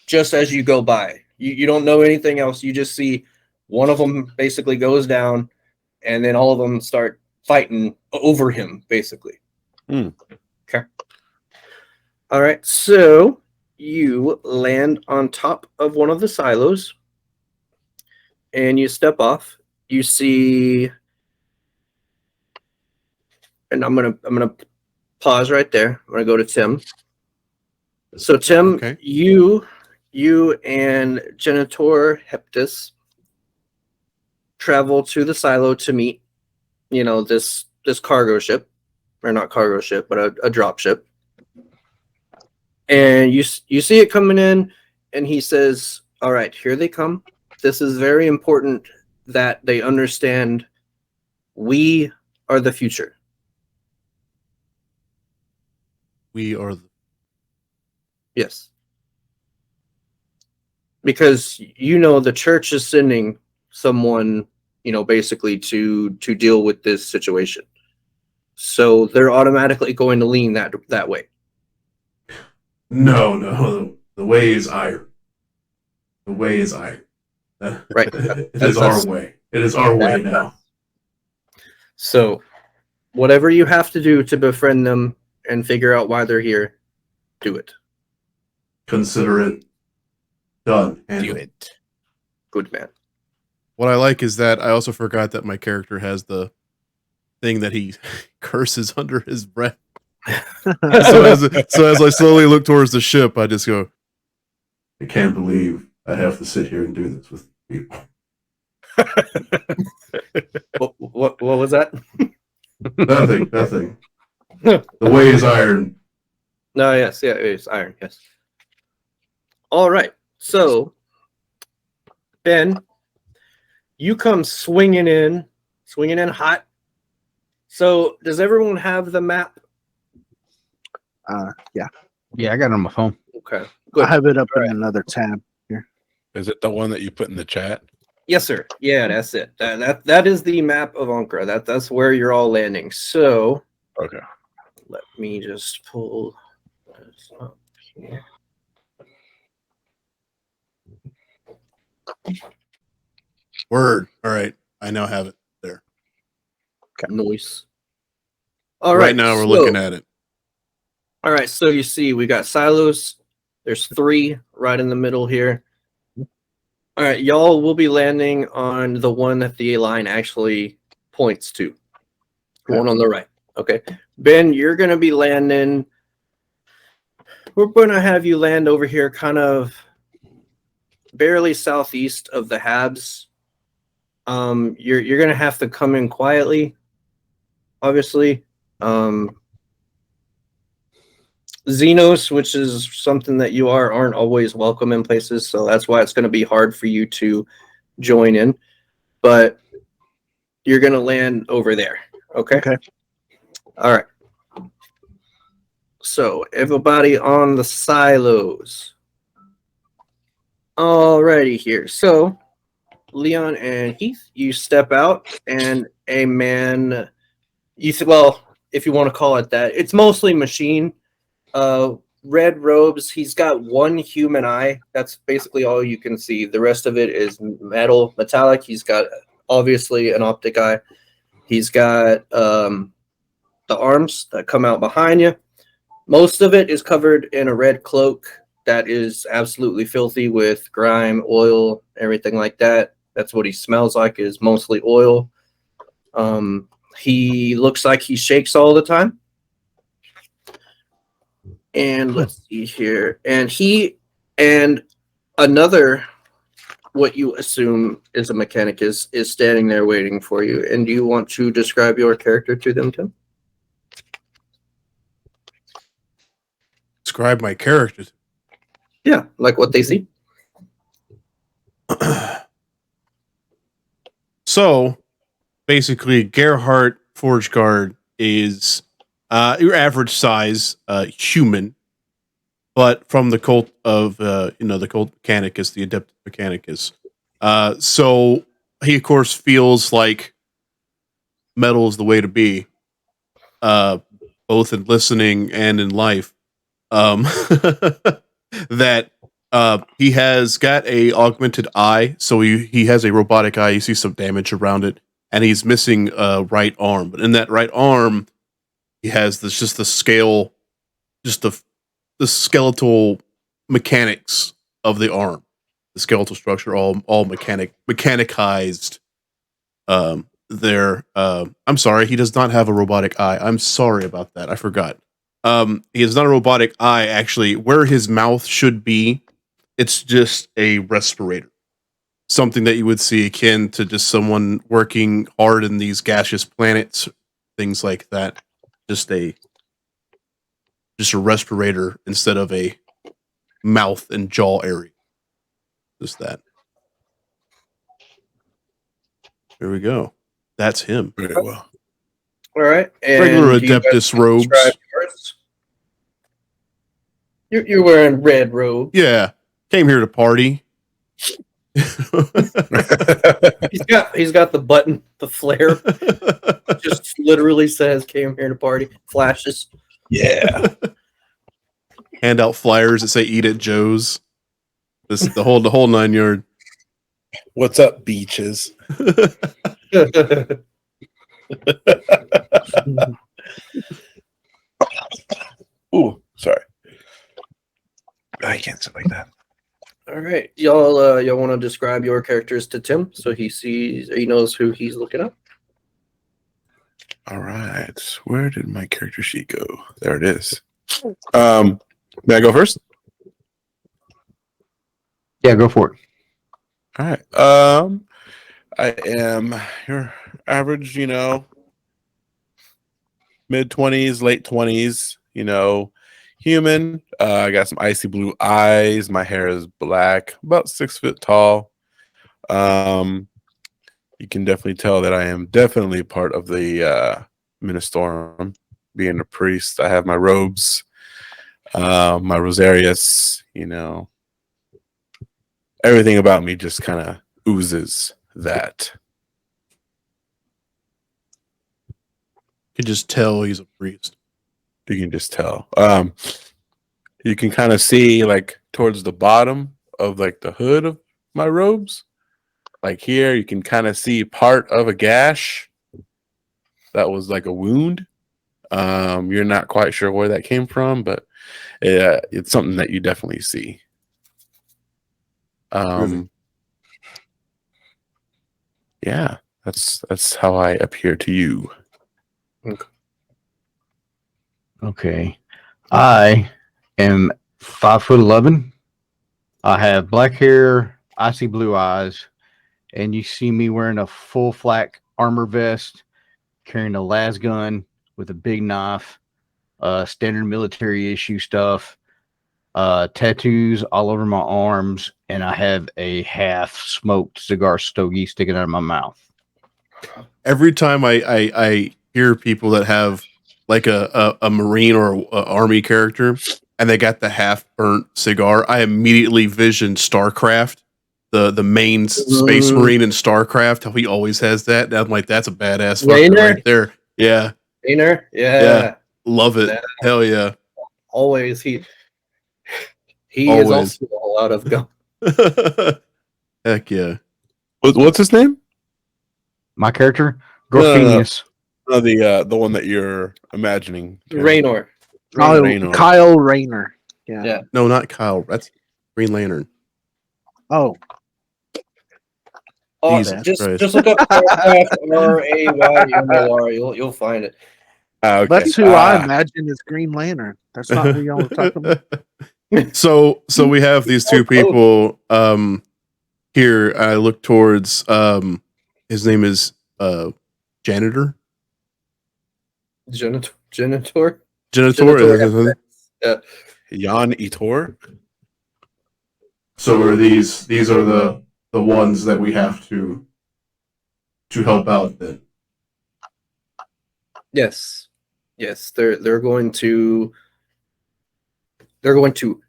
just as you go by. You don't know anything else. You just see one of them basically goes down, and then all of them start fighting over him, basically. Okay. All right, so you land on top of one of the silos, and you step off. You see, and I'm gonna pause right there. I'm gonna go to Tim. So Tim, Okay. you and Genitor Heptus travel to the silo to meet, this cargo ship, or not cargo ship, but a drop ship. And you see it coming in, and he says, "All right, here they come. This is very important that they understand we are the future." We are. Yes. Because the church is sending someone, basically to deal with this situation. So they're automatically going to lean that way. No. The way is iron. The way is iron. Right. It is our way. It is our way now. So whatever you have to do to befriend them and figure out why they're here, do it. Consider it done. Do it. Good man. What I like is that I also forgot that my character has the thing that he curses under his breath. so as I slowly look towards the ship, I just go, I can't believe I have to sit here and do this with people. What was that? Nothing. The way is iron. No, yes, yeah, it is iron, yes. All right, so Ben, you come swinging in hot. So does everyone have the map? Yeah. Yeah, I got it on my phone. Okay, I good. have it up All in right. another tab here. Is it the one that you put in the chat? Yes, sir. Yeah, that's it. That is the map of Ankara. That's where you're all landing. So Okay. let me just pull this up here. word. All right. I now have it there. Noise. All right. Right now we're looking at it. All right, so you see we got silos. There's 3 right in the middle here. All right, y'all will be landing on the one that the line actually points to. The one on the right. Okay. Ben, you're going to be landing. We're going to have you land over here kind of barely southeast of the Habs. You're going to have to come in quietly, obviously. Xenos, which is something that you aren't always welcome in places, so that's why it's going to be hard for you to join in. But you're going to land over there. Okay? Okay. All right. So everybody on the silos. Alrighty here. So Leon and Heath, you step out, and a man. Well, if you want to call it that, it's mostly machine. Red robes. He's got one human eye. That's basically all you can see. The rest of it is metallic. He's got obviously an optic eye. He's got the arms that come out behind you. Most of it is covered in a red cloak that is absolutely filthy with grime, oil, everything like that. That's what he smells like, is mostly oil. He looks like he shakes all the time. And let's see here. And he And another, what you assume is a Mechanicus, is standing there waiting for you. And do you want to describe your character to them, Tim? Describe my characters. Yeah, like what they see. So, basically, Gerhardt Forge Guard is your average size human, but from the cult of the cult Mechanicus, the Adept Mechanicus. So he of course feels like metal is the way to be, both in listening and in life. That he has got a augmented eye, so he has a robotic eye. You see some damage around it, and he's missing a right arm. But in that right arm, he has this just the scale, just the skeletal mechanics of the arm, the skeletal structure, all mechanicized. There, I'm sorry, he does not have a robotic eye. I'm sorry about that. I forgot. He is not a robotic eye. Actually, where his mouth should be, it's just a respirator. Something that you would see akin to just someone working hard in these gaseous planets, things like that. Just a respirator instead of a mouth and jaw area. Just that. There we go. That's him. Very well. All right. And Regular do you guys Adeptus robes. describe yours? You're wearing red robe. Yeah. Came here to party. He's got the button, the flare. Just literally says came here to party. Flashes. Yeah. Hand out flyers that say "Eat at Joe's." The whole 9 yard. What's up, beaches? Ooh, sorry. I can't sit like that. All right, y'all want to describe your characters to Tim so he knows who he's looking at. All right. Where did my character sheet go? There it is. May I go first? Yeah, go for it. All right. I am your average, mid-20s, late 20s, human. I got some icy blue eyes. My hair is black, about 6 foot tall. You can definitely tell that I am definitely part of the Ministorum. Being a priest, I have my robes, my rosarius, everything about me just kind of oozes that. You can just tell he's a priest. You can just tell. You can kind of see like towards the bottom of like the hood of my robes. Like here, you can kind of see part of a gash that was like a wound. You're not quite sure where that came from, but it's something that you definitely see. Yeah, that's how I appear to you. Okay. I am 5'11". I have black hair, icy blue eyes, and you see me wearing a full flak armor vest, carrying a las gun with a big knife, standard military issue stuff, tattoos all over my arms, and I have a half smoked cigar stogie sticking out of my mouth. Every time I hear people that have like a Marine or a Army character and they got the half burnt cigar, I immediately vision StarCraft, the main Space Marine in StarCraft, how he always has that. And I'm like, that's a badass fucker right there. Yeah. Rainer? Yeah. Love it. Yeah. Hell yeah. Always. He Always. is also a whole lot of gun. Heck yeah. What's his name? My character? Gorfenius. No, the one that you're imagining. Raynor. Kyle Rayner. Yeah. No, not Kyle. That's Green Lantern. Oh. Jesus Just look up RAYNOR. You'll find it. Okay. That's who I imagine is Green Lantern. That's not who y'all were talking about. So we have these two people here. I look towards his name is Janitor. Janitor. Janitor. Janitor. Yeah. Jan Etor. So are these are the ones that we have to help out then? Yes. Yes, they're going to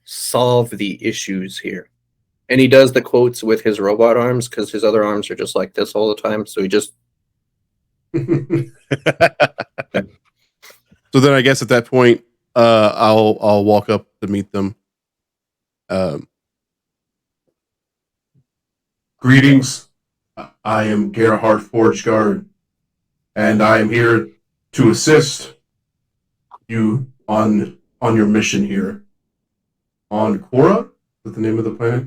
solve the issues here. And he does the quotes with his robot arms because his other arms are just like this all the time. So he just So then I guess at that point, I'll walk up to meet them. Greetings. I am Gerhard Forgeguard, and I am here to assist you on your mission here. On Quora? Is that the name of the planet?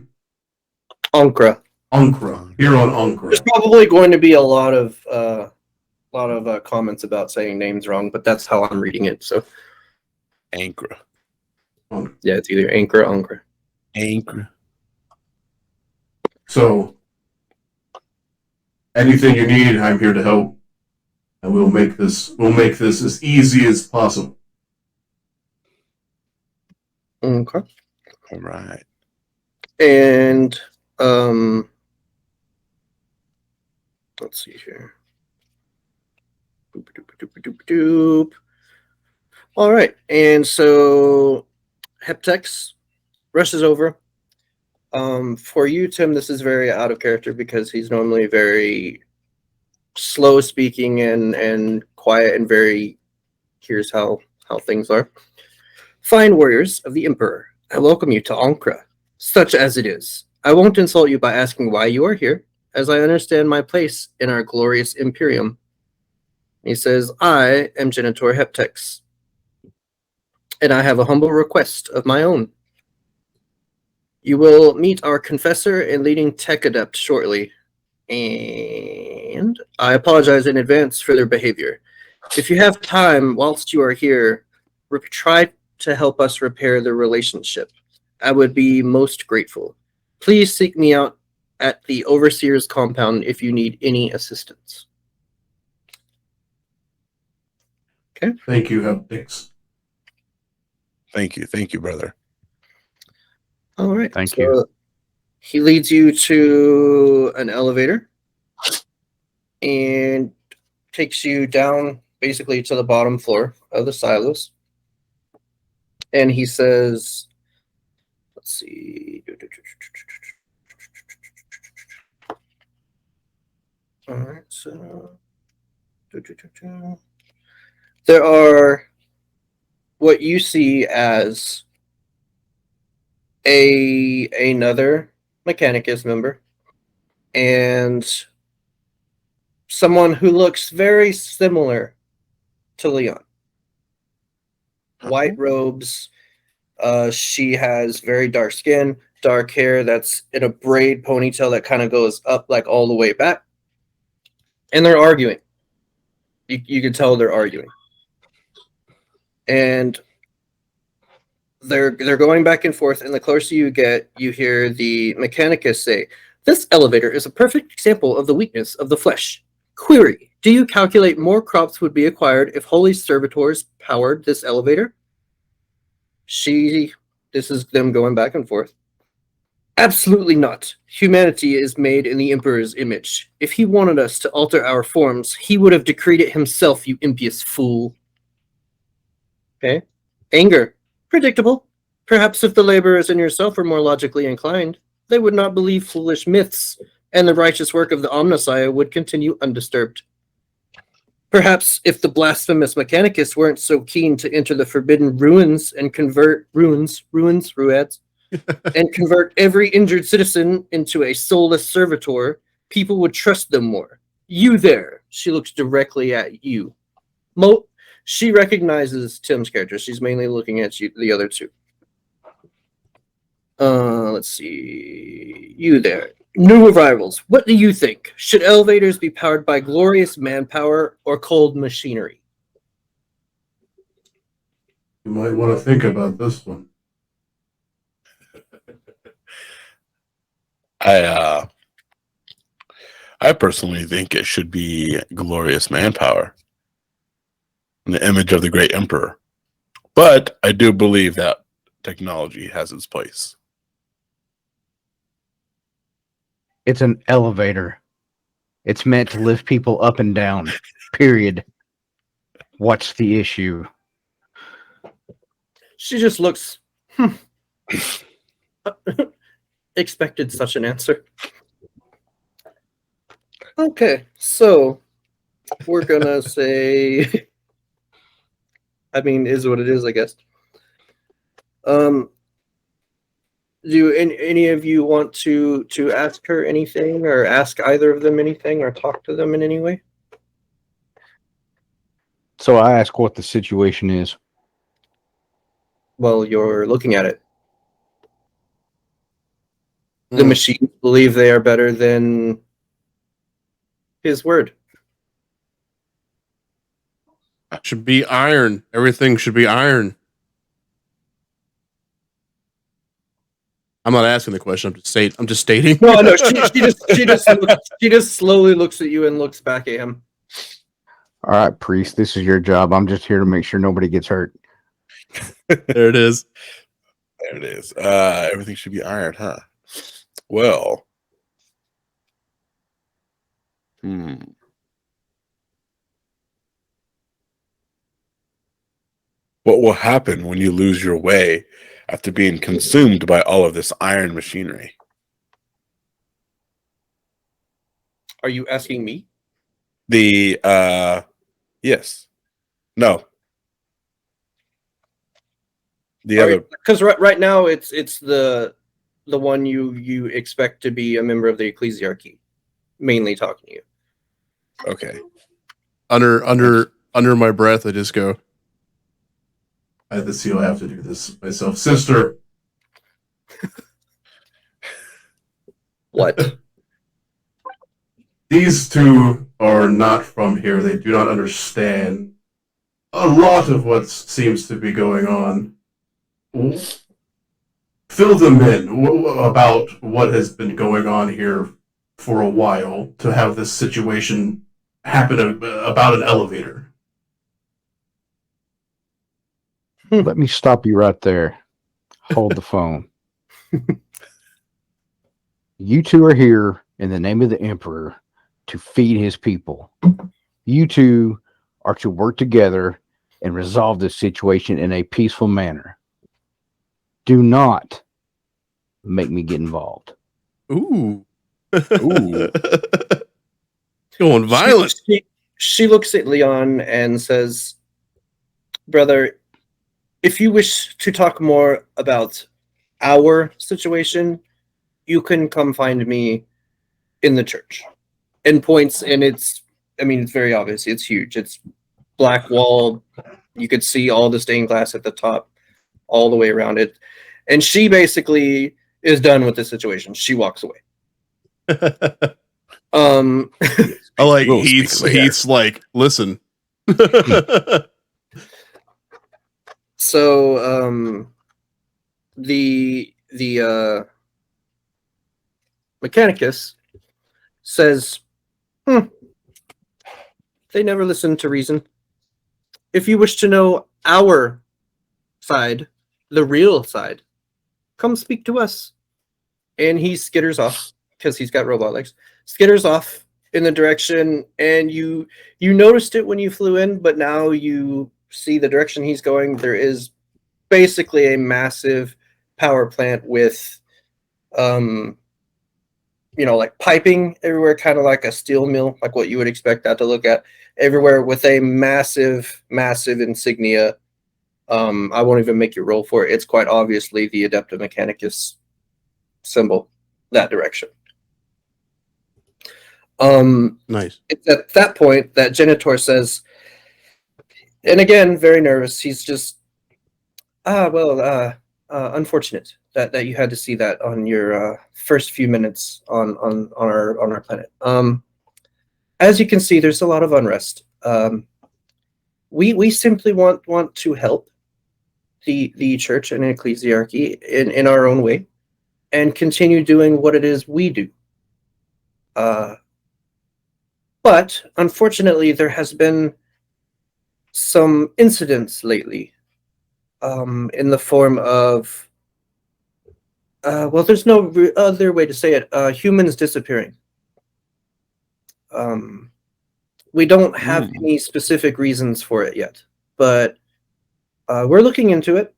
Ankra. Ankra. Here on Ankra. There's probably going to be a lot of comments about saying names wrong, but that's how I'm reading it. So Ankra. yeah, it's either Ankra or Ankra. Ankra. So anything you need, I'm here to help, and we'll make this as easy as possible. Okay. All right. And let's see here. Boop, doop, doop, doop, doop. All right, and so Heptex rushes over. For you, Tim, this is very out of character because he's normally very slow speaking and quiet and very here's how things are. Fine warriors of the Emperor, I welcome you to Ankra, such as it is. I won't insult you by asking why you are here, as I understand my place in our glorious Imperium. He says, I am Janitor Heptex, and I have a humble request of my own. You will meet our confessor and leading tech adept shortly, and I apologize in advance for their behavior. If you have time whilst you are here, try to help us repair the relationship. I would be most grateful. Please seek me out at the Overseer's compound if you need any assistance. Okay. Thank you, Heptex. Thank you, brother. All right. Thank you. He leads you to an elevator and takes you down basically to the bottom floor of the silos. And he says, let's see. All right, so there are what you see as another Mechanicus member and someone who looks very similar to Leon. White robes. She has very dark skin, dark hair that's in a braid ponytail that kind of goes up like all the way back. And they're arguing. You can tell they're arguing. And they're going back and forth, and the closer you get, you hear the Mechanicus say, "This elevator is a perfect example of the weakness of the flesh. Query, do you calculate more crops would be acquired if holy servitors powered this elevator?" This is them going back and forth. Absolutely not. Humanity is made in the Emperor's image. If he wanted us to alter our forms, he would have decreed it himself, you impious fool. Okay. Anger. Predictable. Perhaps if the laborers and yourself were more logically inclined, they would not believe foolish myths, and the righteous work of the Omnissiah would continue undisturbed. Perhaps if the blasphemous Mechanicus weren't so keen to enter the forbidden ruins and convert ruins, and convert every injured citizen into a soulless servitor, people would trust them more. You there. She looks directly at you. She recognizes Tim's character. She's mainly looking at you, the other two. Let's see. You there. New arrivals. What do you think? Should elevators be powered by glorious manpower or cold machinery? You might want to think about this one. I personally think it should be glorious manpower in the image of the great emperor. But I do believe that technology has its place. It's an elevator. It's meant to lift people up and down. Period. What's the issue? She just looks. Expected such an answer. Okay, so we're gonna say. I mean, is what it is, I guess. Do any of you want to ask her anything, or ask either of them anything, or talk to them in any way? So I ask what the situation is. Well, you're looking at it. The machines believe they are better than his word. Should be iron. Everything should be iron. I'm not asking the question. I'm just stating. No. She just slowly looks at you and looks back at him. All right, priest, this is your job. I'm just here to make sure nobody gets hurt. There it is. There it is. Everything should be iron, huh? Well. What will happen when you lose your way after being consumed by all of this iron machinery? Are you asking me? Yes. No. The other, because right now it's the one you expect to be a member of the ecclesiarchy, mainly talking to you. okay. Under my breath, I just go. I have to see. I have to do this myself, sister. What? These two are not from here. They do not understand a lot of what seems to be going on. Fill them in about what has been going on here for a while to have this situation happen about an elevator. Let me stop you right there. Hold the phone. You two are here in the name of the emperor to feed his people. You two are to work together and resolve this situation in a peaceful manner. Do not make me get involved. Ooh. Ooh. Going violent. She looks at Leon and says, brother, if you wish to talk more about our situation, you can come find me in the church. And points, and it's very obvious. It's huge. It's black wall. You could see all the stained glass at the top, all the way around it. And she basically is done with the situation. She walks away. I like Heath's like, listen. So the Mechanicus says, they never listen to reason. If you wish to know our side, the real side, come speak to us. And he skitters off, because he's got robot legs, skitters off in the direction, and you noticed it when you flew in, but now you see the direction he's going. There is basically a massive power plant with like piping everywhere, kind of like a steel mill, like what you would expect that to look at everywhere, with a massive insignia. I won't even make you roll for it. It's quite obviously the Adepta Mechanicus symbol, that direction. Nice. It's at that point that Genitor says, and again, very nervous, he's just, unfortunate that you had to see that on your first few minutes on our planet. As you can see, there's a lot of unrest. We simply want to help the church and ecclesiarchy in our own way. and continue doing what it is we do. But unfortunately, there has been some incidents lately in the form of, well, there's no other way to say it, humans disappearing. We don't have any specific reasons for it yet, but we're looking into it,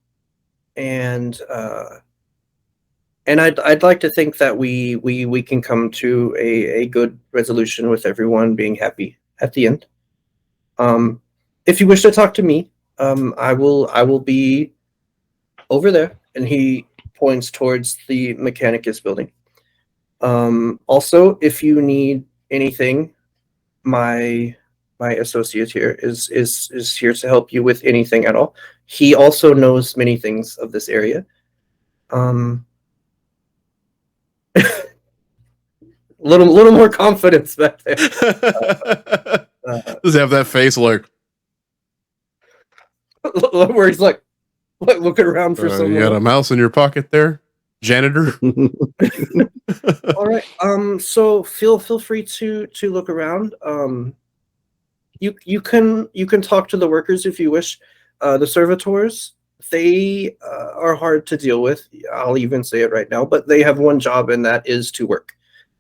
and I'd like to think that we can come to a good resolution with everyone being happy at the end. If you wish to talk to me, I will be over there, and he points towards the Mechanicus building. Also, if you need anything, my associate here is here to help you with anything at all. He also knows many things of this area. Little more confidence back there. Does he have that face like where he's like looking around for someone? You got a mouse in your pocket there, janitor? All right. So feel free to look around. You can talk to the workers if you wish. The servitors, they are hard to deal with. I'll even say it right now, but they have one job, and that is to work.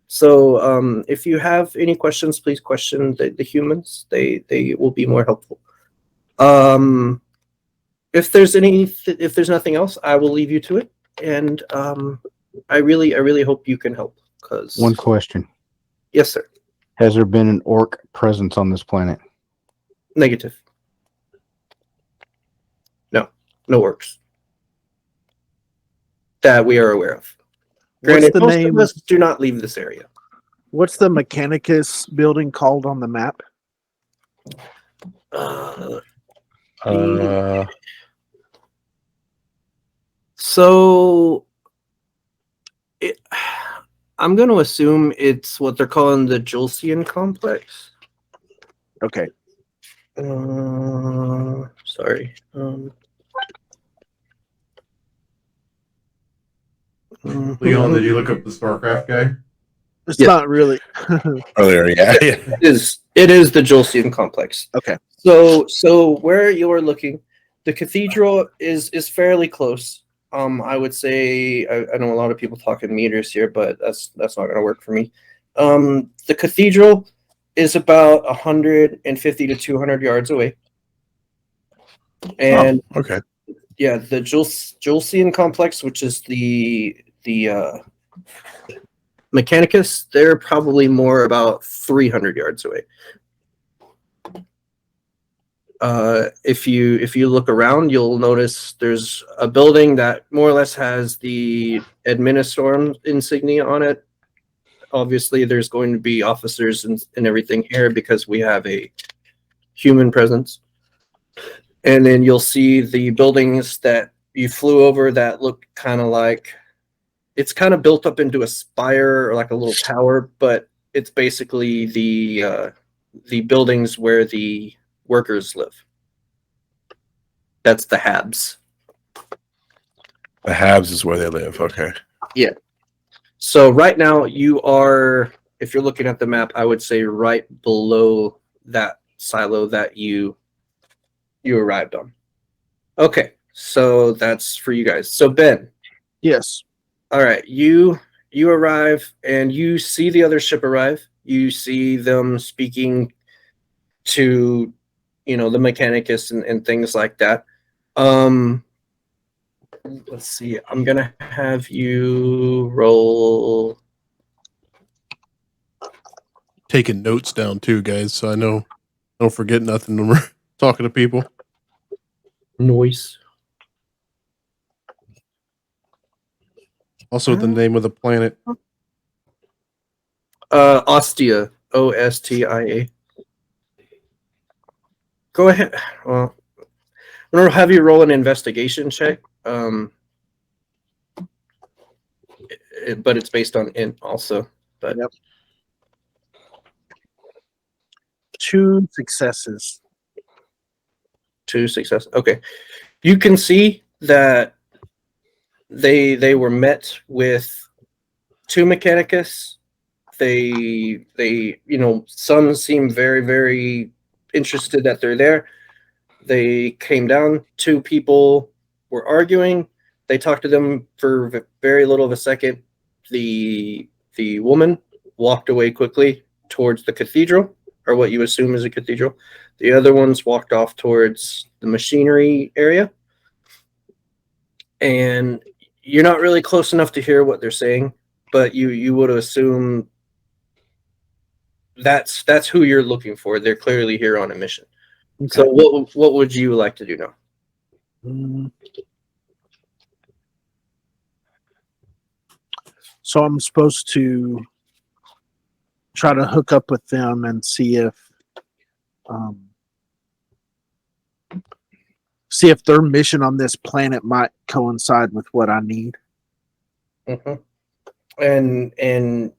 So if you have any questions, please question the humans. They will be more helpful. If there's nothing else, I will leave you to it. And I really hope you can help. Cause One question. Yes, sir. Has there been an orc presence on this planet? Negative. No orcs that we are aware of. Granted, most of us do not leave this area. What's the Mechanicus building called on the map? So I'm going to assume it's what they're calling the Julcian complex. Okay. Sorry. Leon, did you look up the StarCraft guy? It's not really. Earlier, yeah. It is the Julcian complex. Okay. So where you're looking, the cathedral is fairly close. I would say I know a lot of people talk in meters here, but that's not going to work for me. The cathedral is about 150 to 200 yards away, and okay. Yeah, the Julcian complex, which is the Mechanicus, they're probably more about 300 yards away. If you look around, you'll notice there's a building that more or less has the Administorum insignia on it. Obviously, there's going to be officers and everything here because we have a human presence. And then you'll see the buildings that you flew over that look kind of like, it's kind of built up into a spire or like a little tower, but it's basically the buildings where the workers live. That's the Habs. The Habs is where they live. Okay. Yeah. So right now you are, if you're looking at the map, I would say right below that silo that you arrived on. Okay. So that's for you guys. So Ben. Yes. All right. You arrive and you see the other ship arrive. You see them speaking to, the Mechanicus and things like that. Let's see. I'm going to have you roll. Taking notes down too, guys, so I know I don't forget nothing when we're talking to people. Noise. Also, the name of the planet. Ostia. Ostia. Go ahead. Well, I'm going to have you roll an investigation check. But it's based on int also. But yep. 2 successes. 2 successes. Okay. You can see that they were met with 2 Mechanicus. They some seem very, very interested that they're there. They came down. 2 people were arguing. They talked to them for very little of a second. The woman walked away quickly towards the cathedral, or what you assume is a cathedral. The other ones walked off towards the machinery area. And you're not really close enough to hear what they're saying, but you would assume that's who you're looking for. They're clearly here on a mission. Okay. So what would you like to do now? So I'm supposed to try to hook up with them and see if their mission on this planet might coincide with what I need. Mm-hmm. And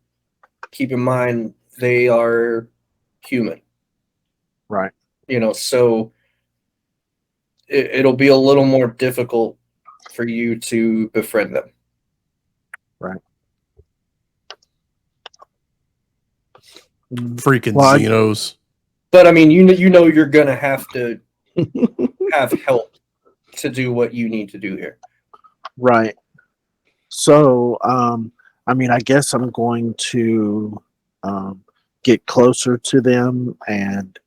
keep in mind they are human, Right. So it'll be a little more difficult for you to befriend them. Right. Freaking Well, Xenos. But I mean, you're gonna have to have help to do what you need to do here. Right. So, I guess I'm going to get closer to them and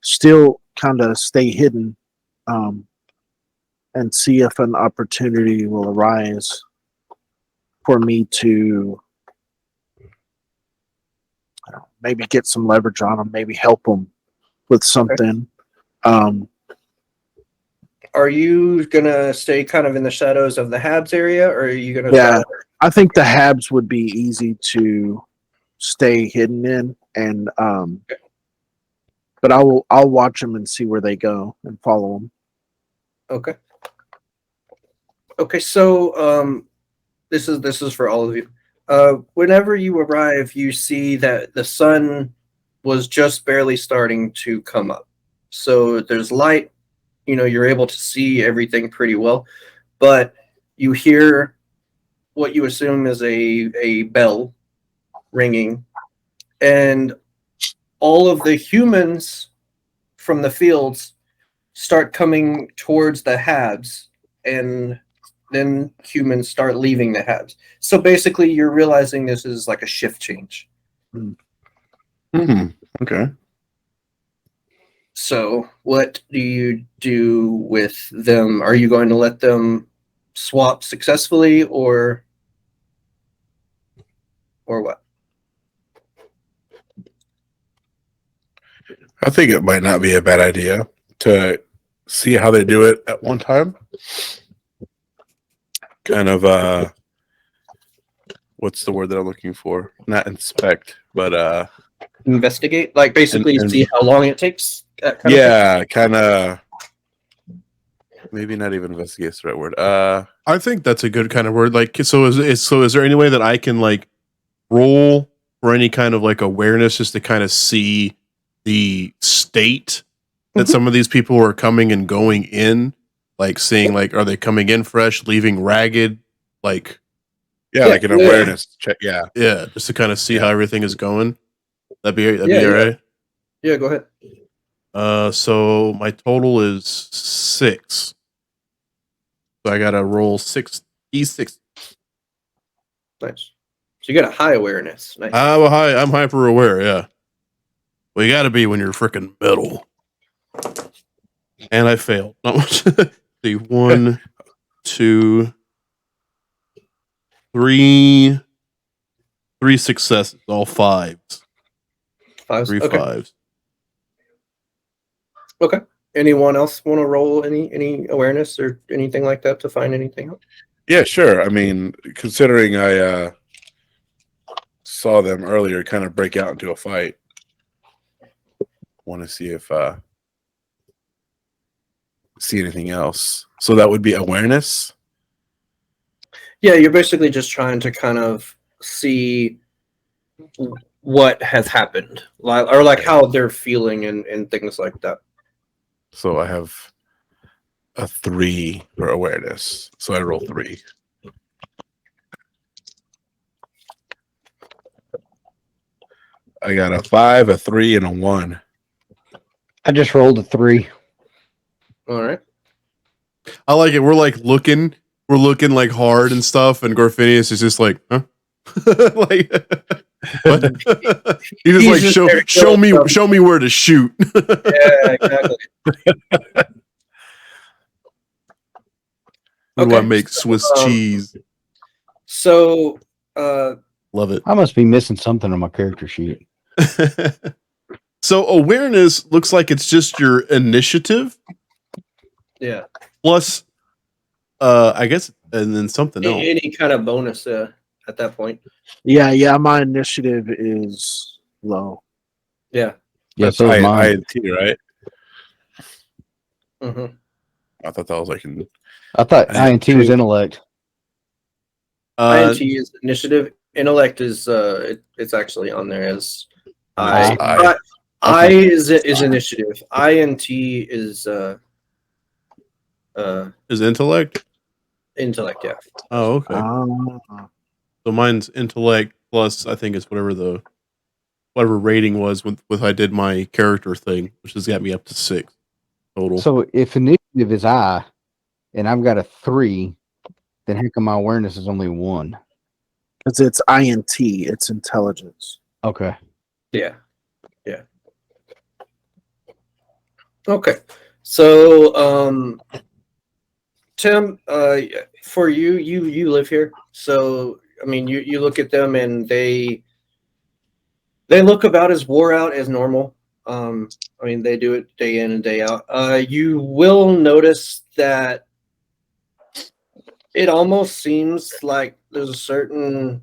still kind of stay hidden and see if an opportunity will arise for me to maybe get some leverage on them, maybe help them with something. Okay. Are you gonna stay kind of in the shadows of the Habs area, or are you gonna? Yeah, I think the Habs would be easy to stay hidden in, and but I'll watch them and see where they go and follow them. Okay. Okay, so this is for all of you. Whenever you arrive, you see that the sun was just barely starting to come up. So there's light, you're able to see everything pretty well, but you hear what you assume is a bell ringing, and all of the humans from the fields start coming towards the Habs, and then humans start leaving the Habs. So basically, you're realizing this is like a shift change. Okay. So what do you do with them? Are you going to let them swap successfully, or what? I think it might not be a bad idea to see how they do it at one time. Kind of what's the word that I'm looking for? Not inspect, but Investigate, like basically see how long it takes. Kind of. Maybe not even investigate is the right word. I think that's a good kind of word. Like, so is there any way that I can like roll for any kind of like awareness just to kind of see the state that some of these people are coming and going in? Like seeing like, are they coming in fresh, leaving ragged? Like, like an awareness check. Yeah, just to kind of see how everything is going. That'd be all right. Yeah, go ahead. So my total is 6. So I gotta roll 6d6. Nice. So you got a high awareness. Nice. I'm hyper aware. Yeah. Well, you got to be when you're freaking metal. And I failed. Not much. See, 1, 2, 3 successes. All 5s. 3 okay. 5s. Okay. Anyone else want to roll any awareness or anything like that to find anything out? Yeah, sure. I mean, considering I saw them earlier kind of break out into a fight, want to see if see anything else. So that would be awareness. Yeah, you're basically just trying to kind of see what has happened, or like how they're feeling and things like that. So I have a 3 for awareness. So I roll 3. I got a 5, a 3, and a 1. I just rolled a 3. All right. I like it. We're looking like hard and stuff, and Gorfinius is just like, huh? Like, what? He's just like, show me where to shoot. Yeah, exactly. How do I make Swiss cheese? So, Love it. I must be missing something on my character sheet. So awareness looks like it's just your initiative. Yeah. Plus, I guess, and then something else. Any kind of bonus at that point. Yeah. My initiative is low. Yeah. Yeah, That's so is mine. INT, right? Mm-hmm. I thought that was like in. I thought INT was intellect. INT is initiative. Intellect is it's actually on there as I is initiative. INT is intellect. Intellect, yeah. Oh, okay. So mine's intellect plus, I think it's whatever rating was with I did my character thing, which has got me up to 6 total. So if initiative is I, and I've got a 3, then how come my awareness is only 1? Because it's INT, it's intelligence. Okay. Yeah. Okay. So Tim, for you live here. So I mean you look at them and they look about as wore out as normal. I mean they do it day in and day out. You will notice that it almost seems like there's a certain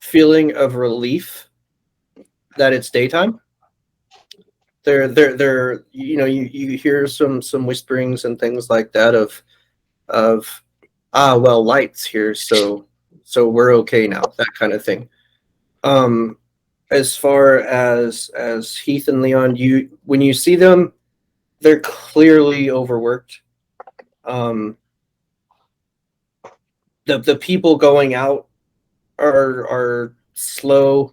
feeling of relief that it's daytime. They're you hear some whisperings and things like that of well, lights here, so we're okay now, that kind of thing. As far as Heath and Leon, when you see them, they're clearly overworked. The people going out are slow.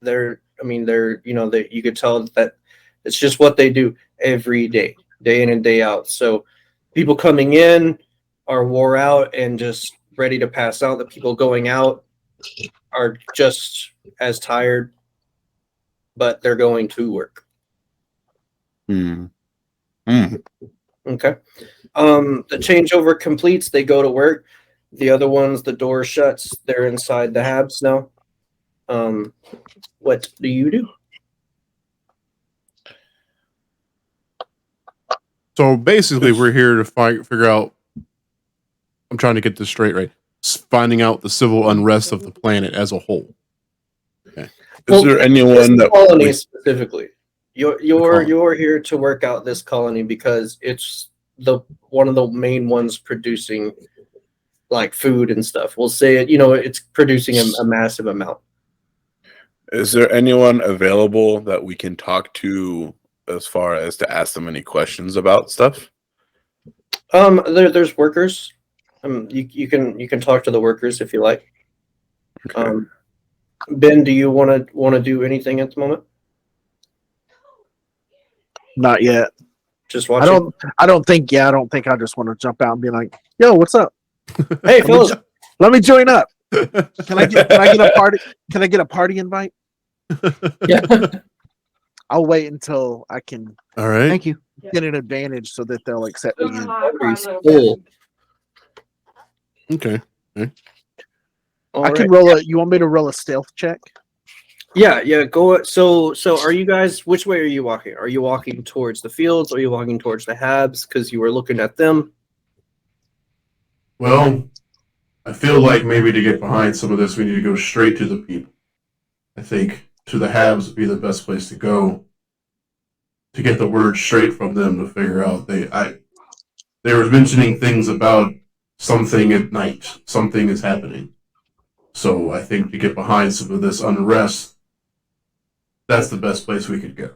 They're you could tell that it's just what they do every day in and day out. So people coming in are wore out and just ready to pass out. The people going out are just as tired, but they're going to work. Hmm. Okay. The changeover completes. They go to work. The other ones, the door shuts. They're inside the habs now. What do you do? So basically, we're here to figure out. I'm trying to get this straight, right? Finding out the civil unrest of the planet as a whole. Okay. Is there anyone that colony specifically? You're here to work out this colony because it's one of the main ones producing like food and stuff. We'll say it's producing a massive amount. Is there anyone available that we can talk to as far as to ask them any questions about stuff? There's workers. You can talk to the workers if you like. Okay. Ben, do you want to do anything at the moment? Not yet. Just watching. I don't think I just want to jump out and be like, "Yo, what's up? Hey, fellas, let me join up. Can I get a party? Can I get a party invite?" Yeah. I'll wait until I can. All right. Thank you. Get an advantage so that they'll accept me in. Okay. I can roll you want me to roll a stealth check? Yeah, go. So are you guys, which way are you walking? Are you walking towards the fields? Or are you walking towards the habs because you were looking at them? Well, I feel like maybe to get behind some of this, we need to go straight to the people. I think to the habs would be the best place to go to get the word straight from them to figure out. They were mentioning things about something at night. Something is happening. So I think to get behind some of this unrest, that's the best place we could go.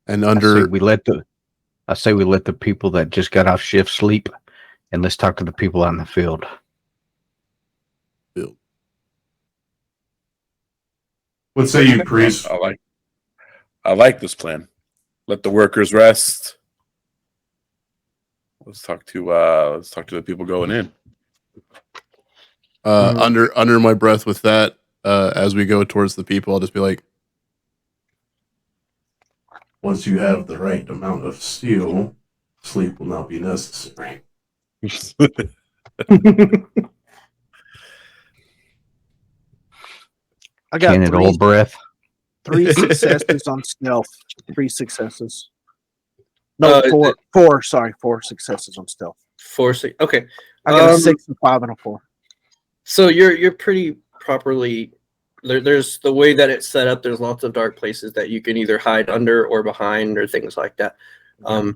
And I say we let the people that just got off shift sleep, and let's talk to the people out in the field. What say you, priest? I like this plan. Let the workers rest. Let's talk to the people going in. Under my breath with that, as we go towards the people, I'll just be like, once you have the right amount of steel, sleep will not be necessary. I got Can it all breath? 3 successes on stealth. 3 successes. No, four. Sorry, 4 successes on stealth. 4, 6. Okay. I got a 6, a 5, and a 4. So you're pretty properly. There's the way that it's set up. There's lots of dark places that you can either hide under or behind or things like that. And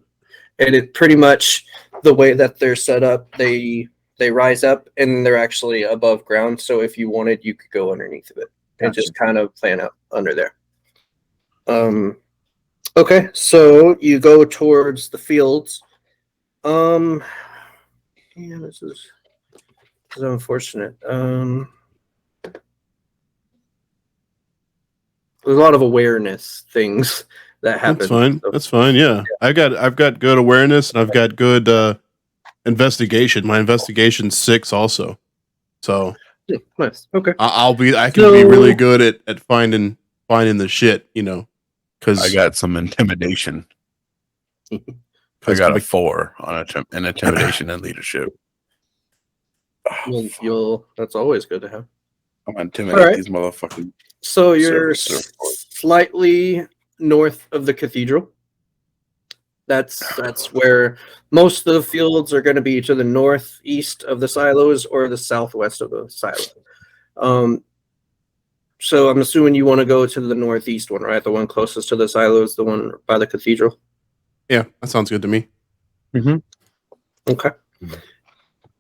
it pretty much the way that they're set up. They rise up and they're actually above ground. So if you wanted, you could go underneath of it and just kind of plan out under there. Okay, so you go towards the fields. Yeah, this is unfortunate. There's a lot of awareness things that happen. That's fine. So, That's fine. Yeah. I've got good awareness and I've got good investigation. My investigation's 6 also. So yeah, nice. Okay. I can be really good at finding the shit, because I got some intimidation. I got a 4 on an intimidation and leadership. That's always good to have. I'm gonna intimidate these motherfucking. So you're slightly north of the cathedral. That's where most of the fields are going to be, to the northeast of the silos or the southwest of the silo. So I'm assuming you want to go to the northeast one, right? The one closest to the silos, the one by the cathedral. Yeah, that sounds good to me. Mm-hmm. Okay.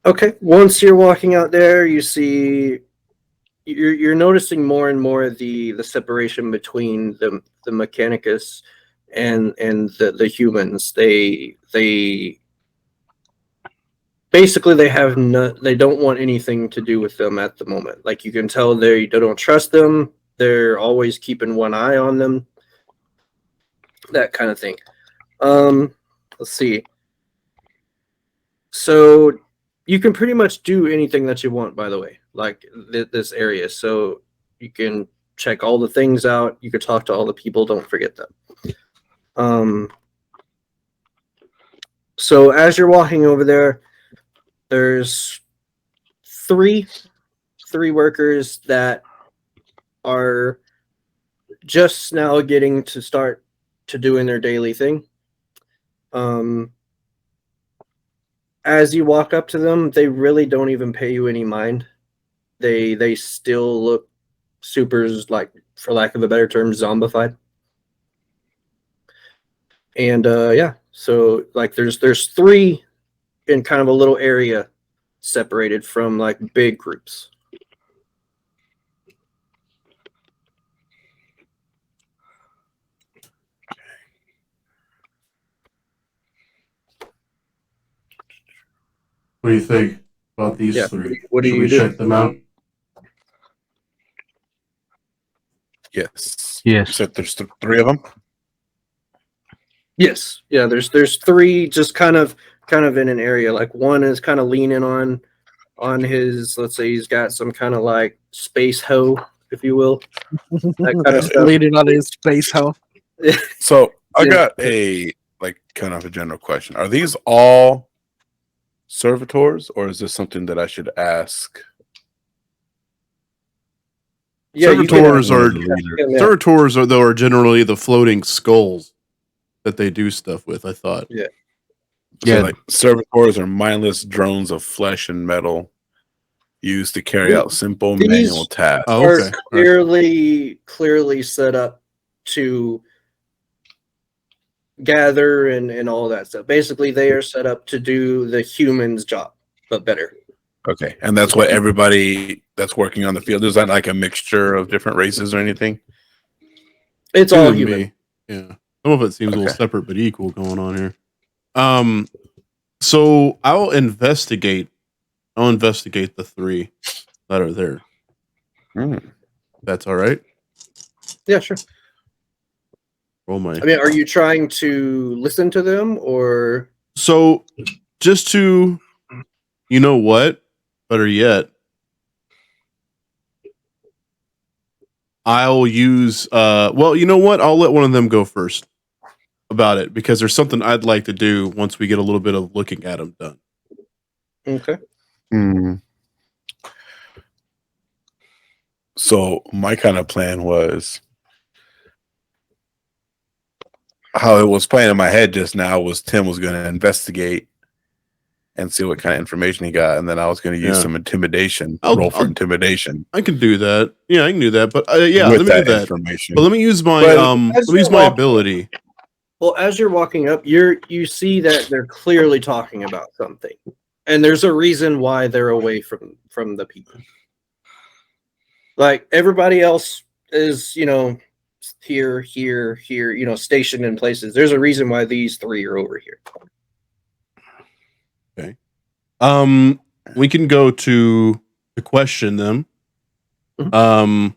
Okay. Once you're walking out there, you see you're noticing more and more the separation between the Mechanicus and the humans. They basically they don't want anything to do with them at the moment. Like, you can tell they don't trust them. They're always keeping one eye on them. That kind of thing. Let's see. So you can pretty much do anything that you want, by the way, like this area. So you can check all the things out. You could talk to all the people. Don't forget them. So as you're walking over there, there's three workers that are just now getting to start to doing their daily thing. As you walk up to them, they really don't even pay you any mind. They still look super, like, for lack of a better term, zombified. And yeah, so like there's 3 in kind of a little area separated from like big groups. What do you think about these 3? What do Should you we do? check them out? Yes. Yes. You said there's 3 of them. Yes. Yeah, there's 3 just kind of in an area. Like, one is kind of leaning on his, let's say he's got some kind of like space hoe, if you will. That kind of stuff. Leaning on his space hoe. So I got a kind of a general question. Are these all servitors, or is this something that I should ask? Yeah, servitors are generally the floating skulls that they do stuff with, I thought. Yeah. So like servitors are mindless drones of flesh and metal used to carry out simple manual tasks. Oh, okay. Are clearly set up to gather and all that stuff. Basically, they are set up to do the human's job, but better. Okay, and that's what everybody that's working on the field is. That like a mixture of different races or anything? It's all human. Yeah, some of it seems a little separate but equal going on here. So I'll investigate the 3 that are there. Mm. That's all right. Yeah, sure. Roll my. I mean, are you trying to listen to them or? So, just to, you know what? Better yet, I'll use. Well, you know what? I'll let one of them go first about it because there's something I'd like to do once we get a little bit of looking at them done. Okay. So my kind of plan was how it was playing in my head just now was Tim was going to investigate and see what kind of information he got, and then I was going to use some intimidation. Roll for intimidation. I can do that. Yeah, I can do that. But yeah, with let me do that. information. But let me use my let me use my ability. Well, as you're walking up, you see that they're clearly talking about something, and there's a reason why they're away from the people. Like everybody else is, here, stationed in places. There's a reason why these three are over here. Okay. We can go to question them. But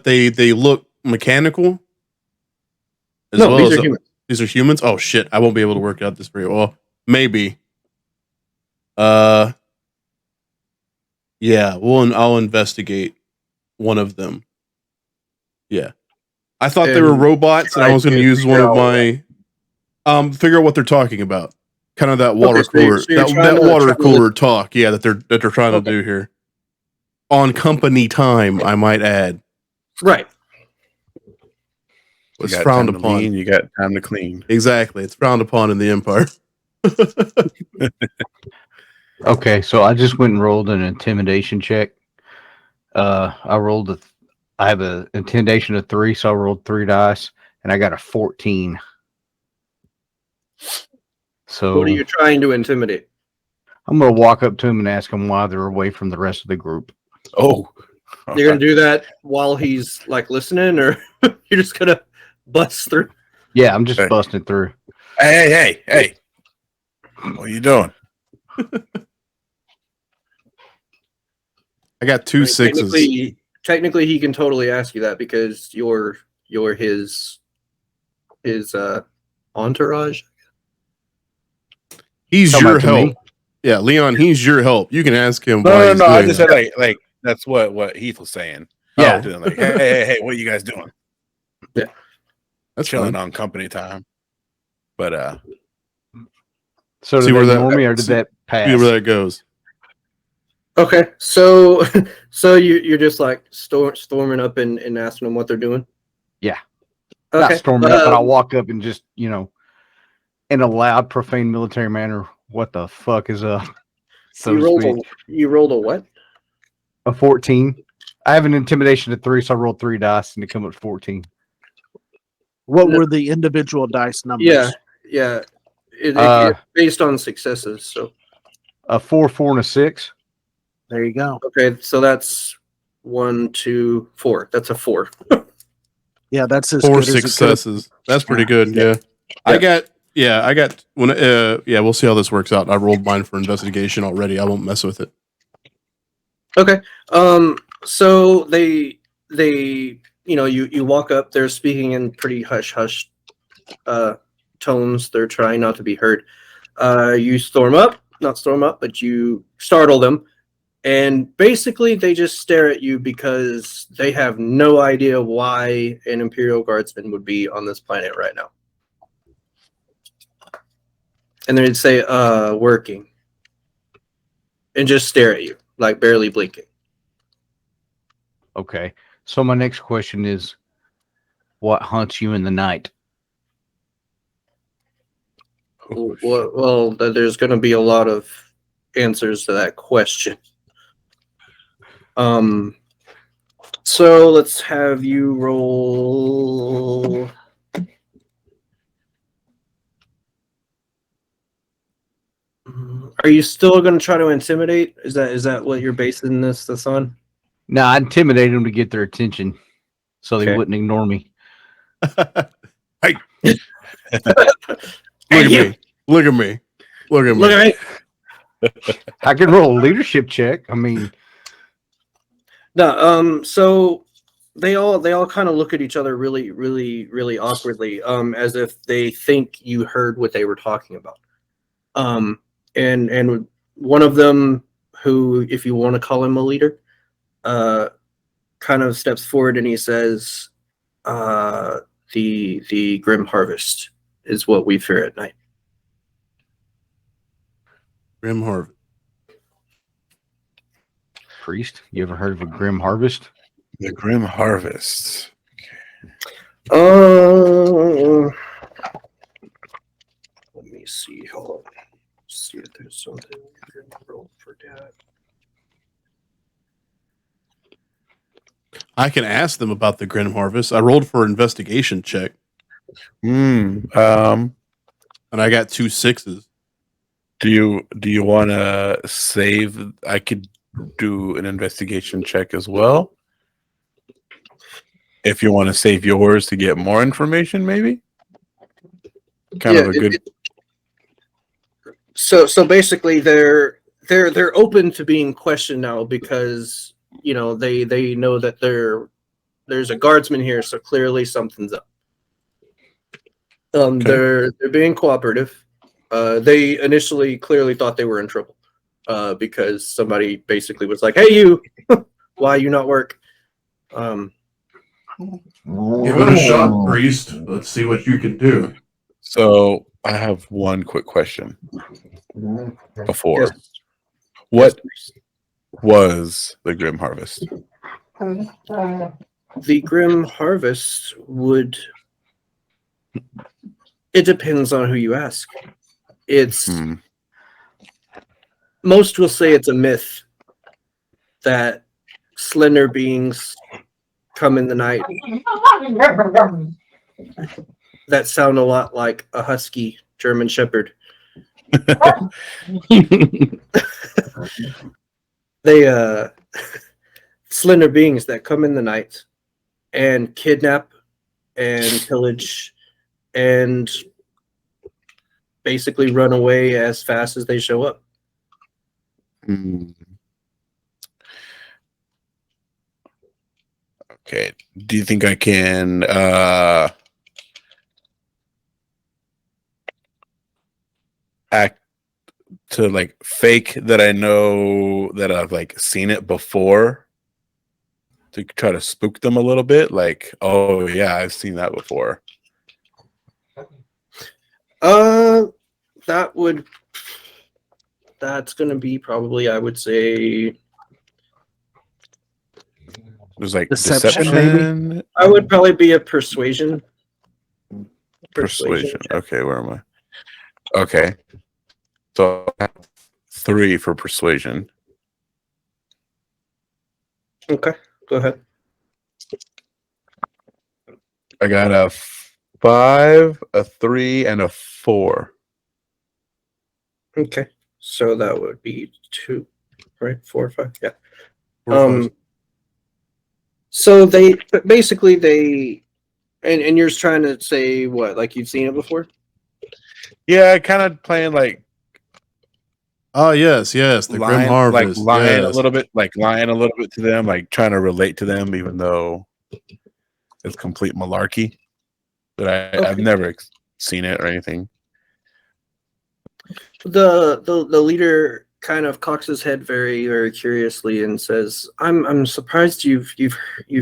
they look mechanical. No, these are humans. These are humans. Oh shit! I won't be able to work out this very well. Maybe. Yeah. I'll investigate one of them. Yeah. I thought they were robots, and I was going to use one of my figure out what they're talking about. Kind of that water cooler, that water cooler talk. Yeah, that they're trying to do here on company time. I might add. Right. It's frowned upon. You got time to clean. Exactly. It's frowned upon in the Empire. Okay, so I just went and rolled an intimidation check. I have an intimidation of 3, so I rolled 3 dice, and I got a 14. So what are you trying to intimidate? I'm going to walk up to him and ask him why they're away from the rest of the group. Oh. You're going to do that while he's like listening, or you're just going to bust through? Yeah, I'm just busting through. Hey. What are you doing? I got 2 6s. Technically, he can totally ask you that because you're his entourage. He's your help. Yeah, Leon, he's your help. You can ask him. No. I just said like that's what Heath was saying. Yeah. Like, hey, what are you guys doing? Yeah, that's chilling on company time. But so did they ignore me, or did that pass? See where that goes. Okay, so you're just like storming up and asking them what they're doing. Yeah. Okay. Not storming up, but I'll walk up and just in a loud, profane military manner. What the fuck is up? So you rolled a what? A 14. I have an intimidation of 3, so I rolled 3 dice and to come up 14. What were the individual dice numbers? Yeah. It's based on successes. So a 4, 4, and a 6. There you go. Okay, so that's 1, 2, 4. That's a 4. Yeah, that's as 4 good successes. That's pretty good. Yeah. I got when we'll see how this works out. I rolled mine for investigation already. I won't mess with it. Okay. So they you walk up, they're speaking in pretty hush tones. They're trying not to be heard. You not storm up, but you startle them. And basically they just stare at you because they have no idea why an Imperial Guardsman would be on this planet right now. And they'd say, working. And just stare at you, like barely blinking. Okay. So my next question is, what haunts you in the night? Well, there's going to be a lot of answers to that question. So let's have you roll. Are you still going to try to intimidate? Is that what you're basing this on? No, I intimidated them to get their attention, so they wouldn't ignore me. Hey, Look at me. I can roll a leadership check. I mean, no. So they all kind of look at each other really, really, really awkwardly, as if they think you heard what they were talking about. And one of them, who, if you want to call him a leader, kind of steps forward and he says, the Grim Harvest is what we fear at night. Grim Harvest. Priest, you ever heard of a Grim Harvest? The Grim Harvest. Let me see. Hold on. See if there's something we can roll for that. I can ask them about the Grim Harvest. I rolled for investigation check, Hmm. and I got 2 6s. Do you want to save? I could do an investigation check as well. If you want to save yours to get more information, maybe. Kind of a good. So basically, they're open to being questioned now because they know that there's a guardsman here, so clearly something's up. Okay. They're being cooperative. They initially clearly thought they were in trouble because somebody basically was like, "Hey, you, why you not work?" Give it a shot, priest. Let's see what you can do. So I have one quick question. Before, Yes. what was the Grim Harvest? The Grim Harvest would. It depends on who you ask. It's most will say it's a myth that slender beings come in the night that sound a lot like a husky German Shepherd. They slender beings that come in the night and kidnap and pillage and basically run away as fast as they show up. Okay. Do you think I can act to like fake that I know that I've like seen it before to try to spook them a little bit? Like, oh yeah, I've seen that before. That's going to be probably, I would say, There's like Deception, deception. I would probably be a persuasion. Persuasion. check. Okay, where am I? Okay. So 3 for persuasion. Okay, go ahead. I got a 5, a 3, and a 4. Okay, so that would be 2, right? 4 or 5, yeah. 4 or 5. So basically and you're trying to say what, like you've seen it before? Yeah, kind of playing like Oh yes, the Grim Harvest. lying yes. a little bit, to them, like trying to relate to them, even though it's complete malarkey. But I've never seen it or anything. The leader kind of cocks his head very, very curiously and says, "I'm surprised you've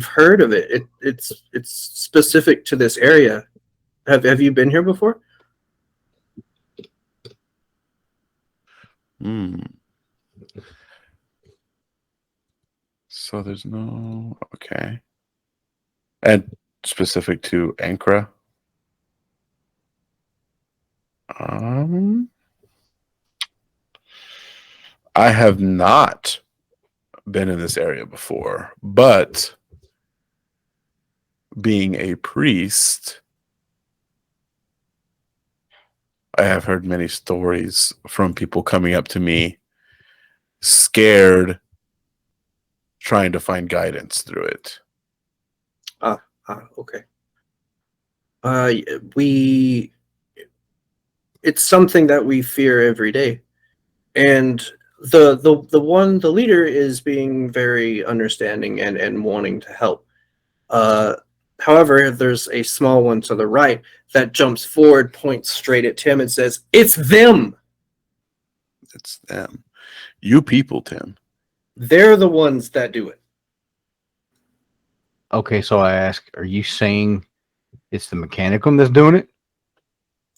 heard of it. It's specific to this area. Have you been here before?" So there's no okay, and specific to Ankara. I have not been in this area before, but being a priest, I have heard many stories from people coming up to me scared, trying to find guidance through it. Okay. It's something that we fear every day, and the leader is being very understanding and wanting to help. However, there's a small one to the right that jumps forward, points straight at Tim, and says, "It's them! It's them. You people, Tim. They're the ones that do it." Okay, so I ask, are you saying it's the Mechanicum that's doing it?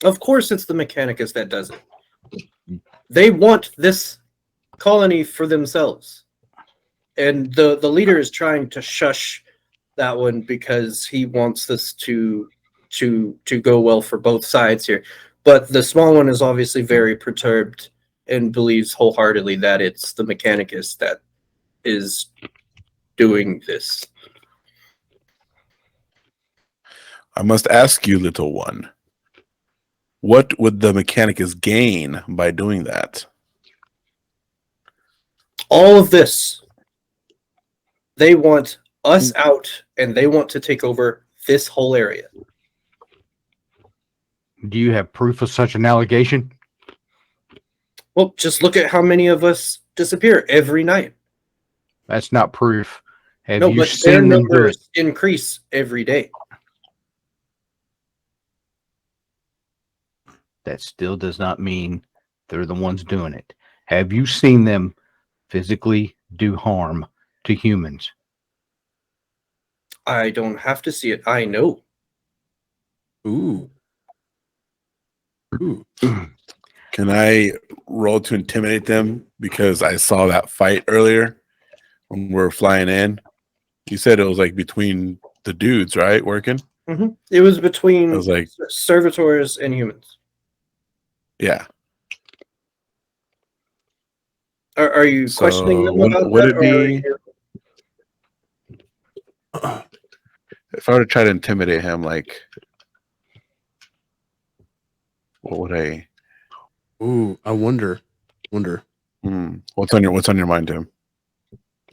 Of course it's the Mechanicus that does it. They want this colony for themselves. And the leader is trying to shush that one because he wants this to go well for both sides here. But the small one is obviously very perturbed and believes wholeheartedly that it's the Mechanicus that is doing this. I must ask you, little one, what would the Mechanicus gain by doing that? All of this. They want us out, and they want to take over this whole area. Do you have proof of such an allegation? Well, just look at how many of us disappear every night. That's not proof. Have No, you but their seen them do it? numbers increase every day. That still does not mean they're the ones doing it. Have you seen them physically do harm to humans? I don't have to see it. I know. Ooh. Ooh. Can I roll to intimidate them? Because I saw that fight earlier when we were flying in. You said it was like between the dudes, right? Working? Mm-hmm. It was between I was like, servitors and humans. yeah. Are you So questioning them about would that? it be if I were to try to intimidate him? Like, what would I? Ooh, I wonder. What's on your mind, Tim?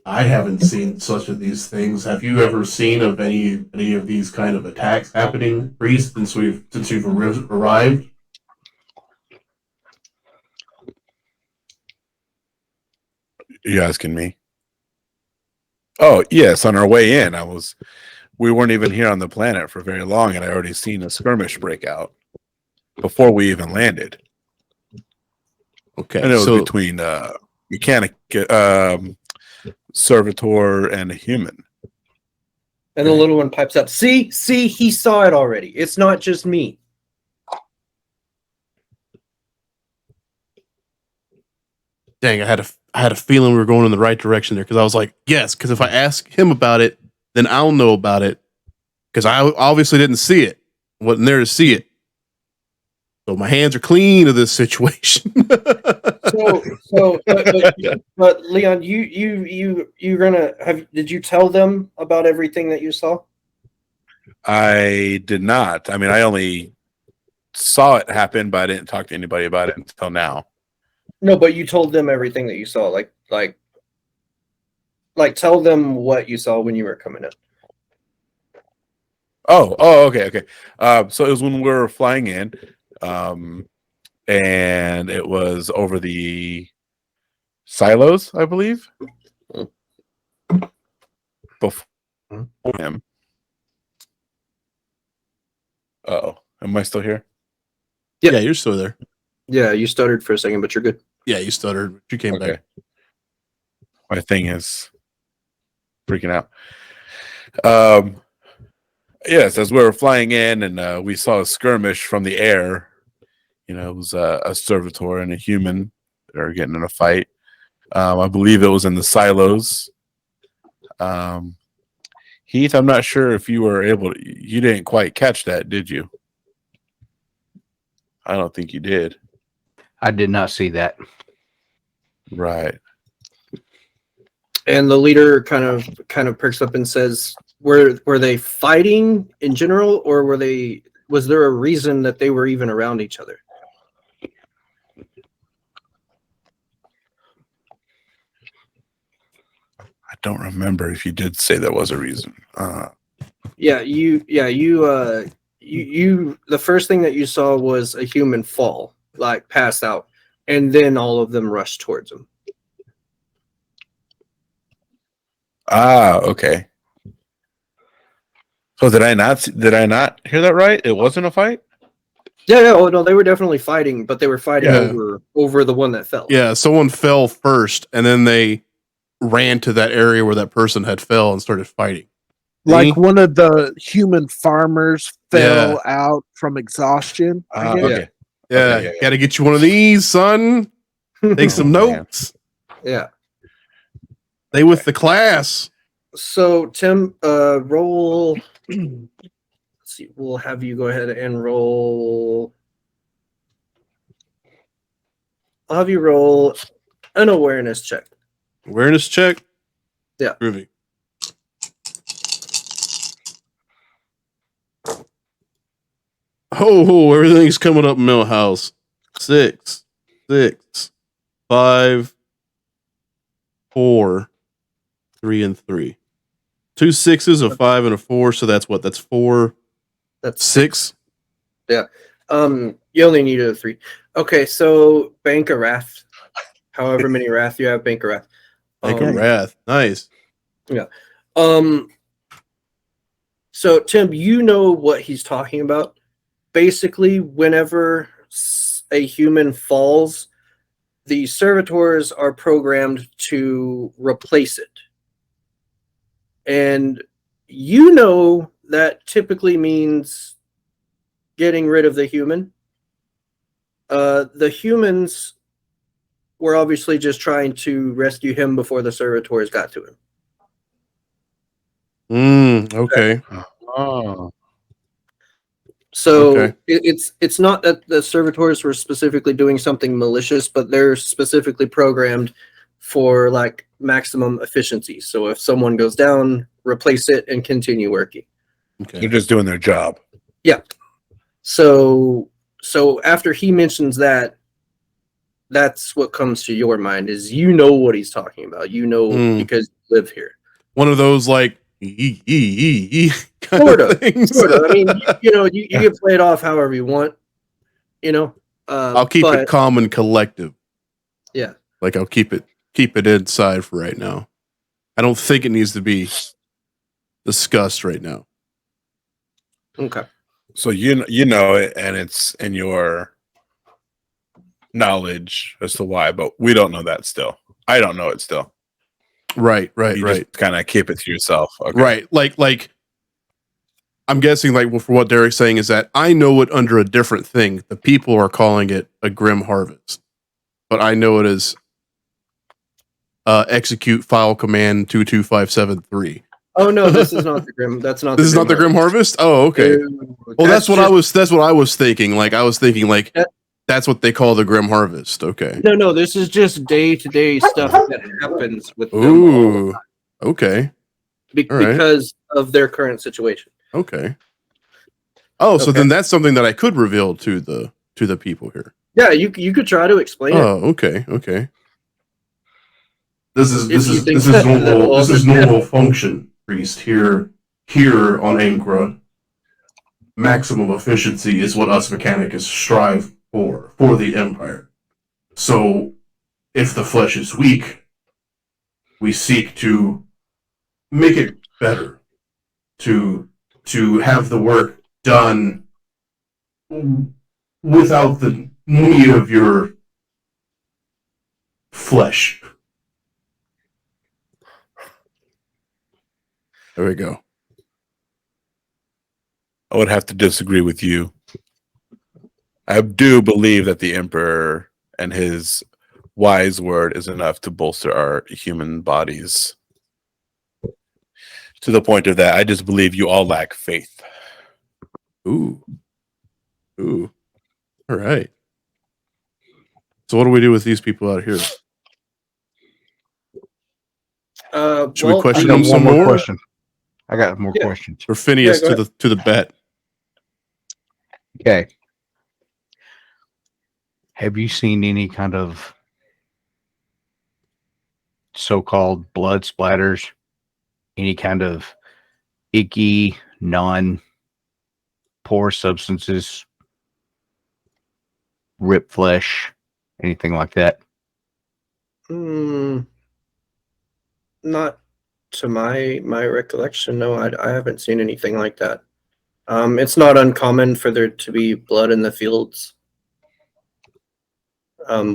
I haven't seen such of these things. Have you ever seen of any of these kind of attacks happening, Priest, since you've arrived? You asking me? Oh yes, on our way in, we weren't even here on the planet for very long, and I already seen a skirmish break out before we even landed. Okay, And it was so between mechanic, servitor, and a human. And the little one pipes up. See, he saw it already. It's not just me. dang, I had a feeling we were going in the right direction there because I was like, yes, because if I ask him about it, then I'll know about it because I obviously didn't see it, wasn't there to see it. So my hands are clean of this situation. But Leon, you're gonna have? Did you tell them about everything that you saw? I did not. I mean, I only saw it happen, but I didn't talk to anybody about it until now. No, but you told them everything that you saw. Like tell them what you saw when you were coming in. Oh, okay. So it was when we were flying in, and it was over the silos, I believe. Before him. Oh, am I still here? Yeah, you're still there. Yeah, you stuttered for a second, but you're good. Yeah, you stuttered. You came back. My thing is freaking out. Yes, as we were flying in, and we saw a skirmish from the air. You know, it was a servitor and a human that are getting in a fight. I believe it was in the silos. Heath, I'm not sure if you were able to. You didn't quite catch that, did you? I don't think you did. I did not see that. Right. And the leader kind of perks up and says, "Were they fighting in general, or was there a reason that they were even around each other?" I don't remember if you did say there was a reason. You the first thing that you saw was a human fall, like pass out, and then all of them rushed towards him. Okay. So did I not hear that right? It wasn't a fight? Yeah. Oh no, they were definitely fighting, but they were fighting Yeah. over the one that fell. Yeah, someone fell first, and then they ran to that area where that person had fell and started fighting. Like one of the human farmers fell Yeah. out from exhaustion. I guess. Okay. Yeah, Okay, yeah. got to get you one of these, son. Take some Oh, man. notes. Yeah. Stay with the class. So Tim, roll. Let's see. We'll have you go ahead and roll. I'll have you roll an awareness check. Awareness check. Yeah. Groovy. Oh, everything's coming up, Millhouse. 6, 6, 5, 4, 3, and 3. 2 6s, a 5, and a 4. So that's what? That's 4. That's 6. Yeah. You only needed a 3. Okay, so Bank of Wrath. However many Wrath you have, Bank of Wrath. Bank of Wrath. Nice. Yeah. So Tim, you know what he's talking about. Basically, whenever a human falls, the servitors are programmed to replace it. And you know that typically means getting rid of the human. The humans were obviously just trying to rescue him before the servitors got to him. Okay. Oh. So Okay. it's not that the servitors were specifically doing something malicious, but they're specifically programmed for like maximum efficiency. So if someone goes down, replace it and continue working. Okay. They're just doing their job. Yeah. So after he mentions that, that's what comes to your mind is you know what he's talking about. You know because you live here. One of those like kind Sort of of. things. Sort of. I mean, you can play it off however you want. I'll keep it calm and collective. Yeah. Like I'll keep it inside for right now. I don't think it needs to be discussed right now. Okay. So you know it, and it's in your knowledge as to why, but we don't know that still. I don't know it still. Right. You just kind of keep it to yourself. Okay. Right. Like I'm guessing like for what Derek's saying is that I know it under a different thing. The people are calling it a grim harvest. But I know it as execute file command 22573. Oh no, this is not the grim. That's not. This is not the grim harvest? Oh, okay. Well, that's what I was thinking. Like I was thinking like that's what they call the grim harvest. Okay. No, this is just day-to-day stuff that happens with them Ooh. Okay. because of their current situation. Okay. Oh, so then that's something that I could reveal to the people here. Yeah, you could try to explain it. Oh, okay. This is normal function, priest. Here on Ankra, maximum efficiency is what us Mechanicus strive for the Empire. So, if the flesh is weak, we seek to make it better, to have the work done without the need of your flesh. There we go. I would have to disagree with you. I do believe that the Emperor and his wise word is enough to bolster our human bodies. To the point of that, I just believe you all lack faith. Ooh. All right. So what do we do with these people out here? Should we question them some more? Question. I got more questions. Or Phineas to the bet. Okay. Have you seen any kind of so-called blood splatters? Any kind of icky, non-pore substances? Rip flesh? Anything like that? Not to my recollection, no, I haven't seen anything like that. It's not uncommon for there to be blood in the fields.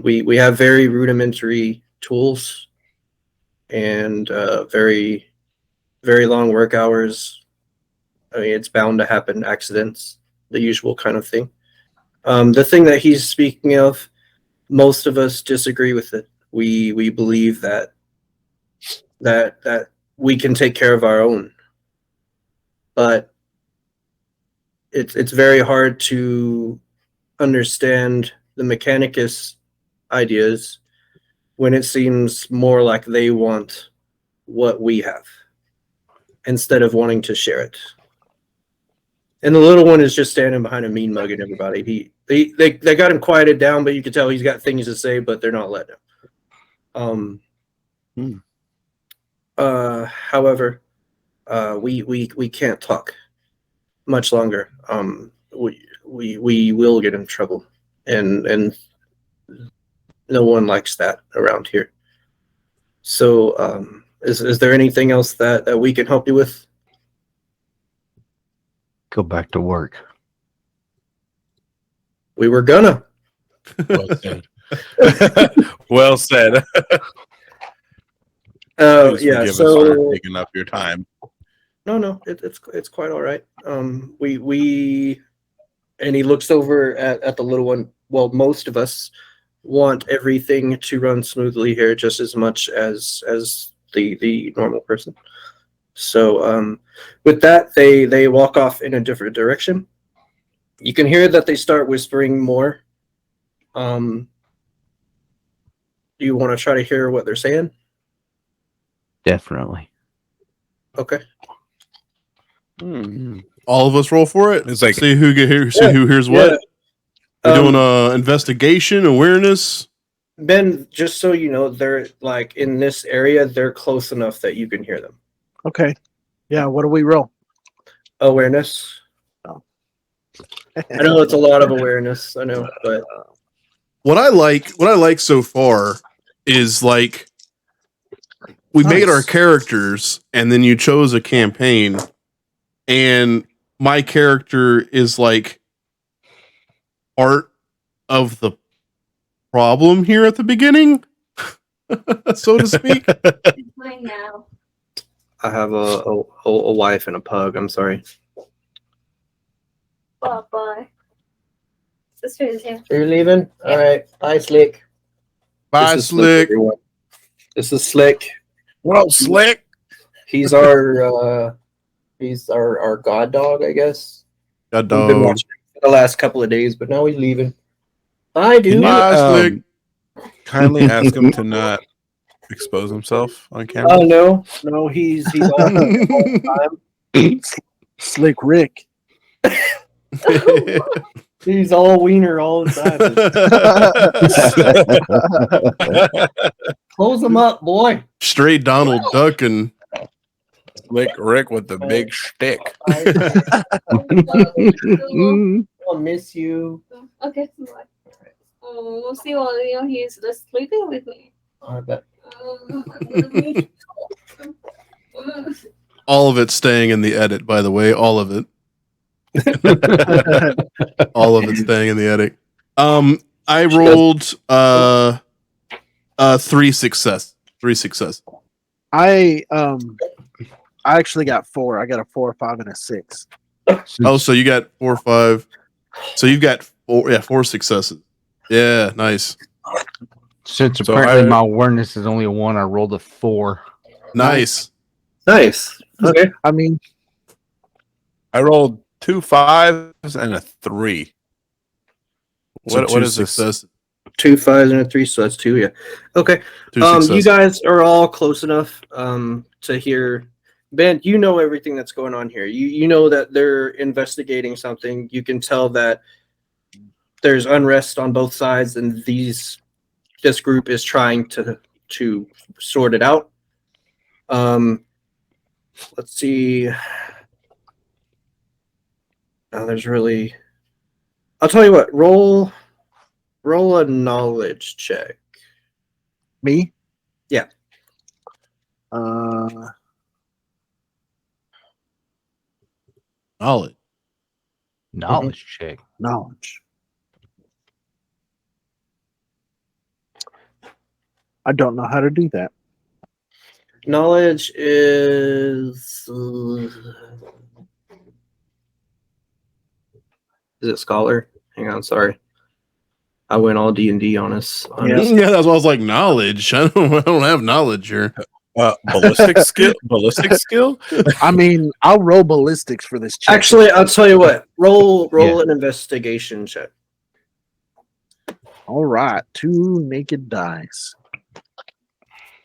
We have very rudimentary tools and very long work hours. I mean, it's bound to happen, accidents, the usual kind of thing. The thing that he's speaking of, most of us disagree with it. We believe that we can take care of our own, but it's very hard to understand the Mechanicus ideas when it seems more like they want what we have instead of wanting to share it. And the little one is just standing behind a mean mugging everybody. They got him quieted down, but you can tell he's got things to say, but they're not letting him. However, we can't talk much longer. We will get in trouble, and no one likes that around here. So, is there anything else that we can help you with? Go back to work. We were gonna. Well said. Well said. Please Yeah. forgive us for So taking up your time. no, it's quite all right. We and he looks over at the little one. Well, most of us want everything to run smoothly here just as much as the normal person. So with that, they walk off in a different direction. You can hear that they start whispering more. Do you want to try to hear what they're saying? Definitely. Okay. All of us roll for it. It's like- see who hears what. We're doing investigation, awareness. Ben, just so you know, they're like in this area, they're close enough that you can hear them. Okay. Yeah, what do we roll? Awareness. Oh. I know it's a lot of awareness, I know, but What I like so far is like we made our characters and then you chose a campaign and my character is like part of the problem here at the beginning, so to speak. Mine now. I have a wife and a pug. I'm sorry. Bye. Sister is here. So you're leaving? All right. Bye, Slick. Bye, This is Slick. everyone. This is Slick. Well, Slick. He's our god dog, I guess. God We've been dog. watching for the last couple of days, but now he's leaving. Bye, dude. Bye, Slick. Kindly ask him to not expose himself on camera. Oh no, he's all the time. Slick Rick. He's all wiener all the time. Close him up, boy. Straight Donald Duck and Slick Rick with the big shtick. I'll miss you. Okay, bye. We'll see while he's just sleeping with me. I bet. all of it staying in the edit, by the way, all of it. All of it staying in the edit. I rolled 3 success. I actually got 4. I got a 4, 5, and a 6. Oh, so you got 4, 5. So you've got 4 successes. Yeah, nice. Since So apparently my awareness is only a 1, I rolled a 4. Nice. Nice. Okay. I mean, I rolled 2 5s and a 3. So What two is this? successes. 2 5s and a 3, so that's 2. Yeah. Okay. 2 You successes. guys are all close enough to hear. Ben, you know everything that's going on here. You know that they're investigating something. You can tell that there's unrest on both sides, and this group is trying to sort it out. Let's see. There's really. I'll tell you what. Roll a knowledge check. me? Yeah. Knowledge. Knowledge check. Knowledge. I don't know how to do that. Knowledge is it scholar? Hang on, sorry. I went all D&D on us. Yeah, that's why I was like, knowledge. I don't have knowledge here. Ballistic skill. Ballistic skill. I mean, I'll roll ballistics for this check. Actually, I'll tell you what. Roll Yeah. an investigation check. All right, 2 naked dice.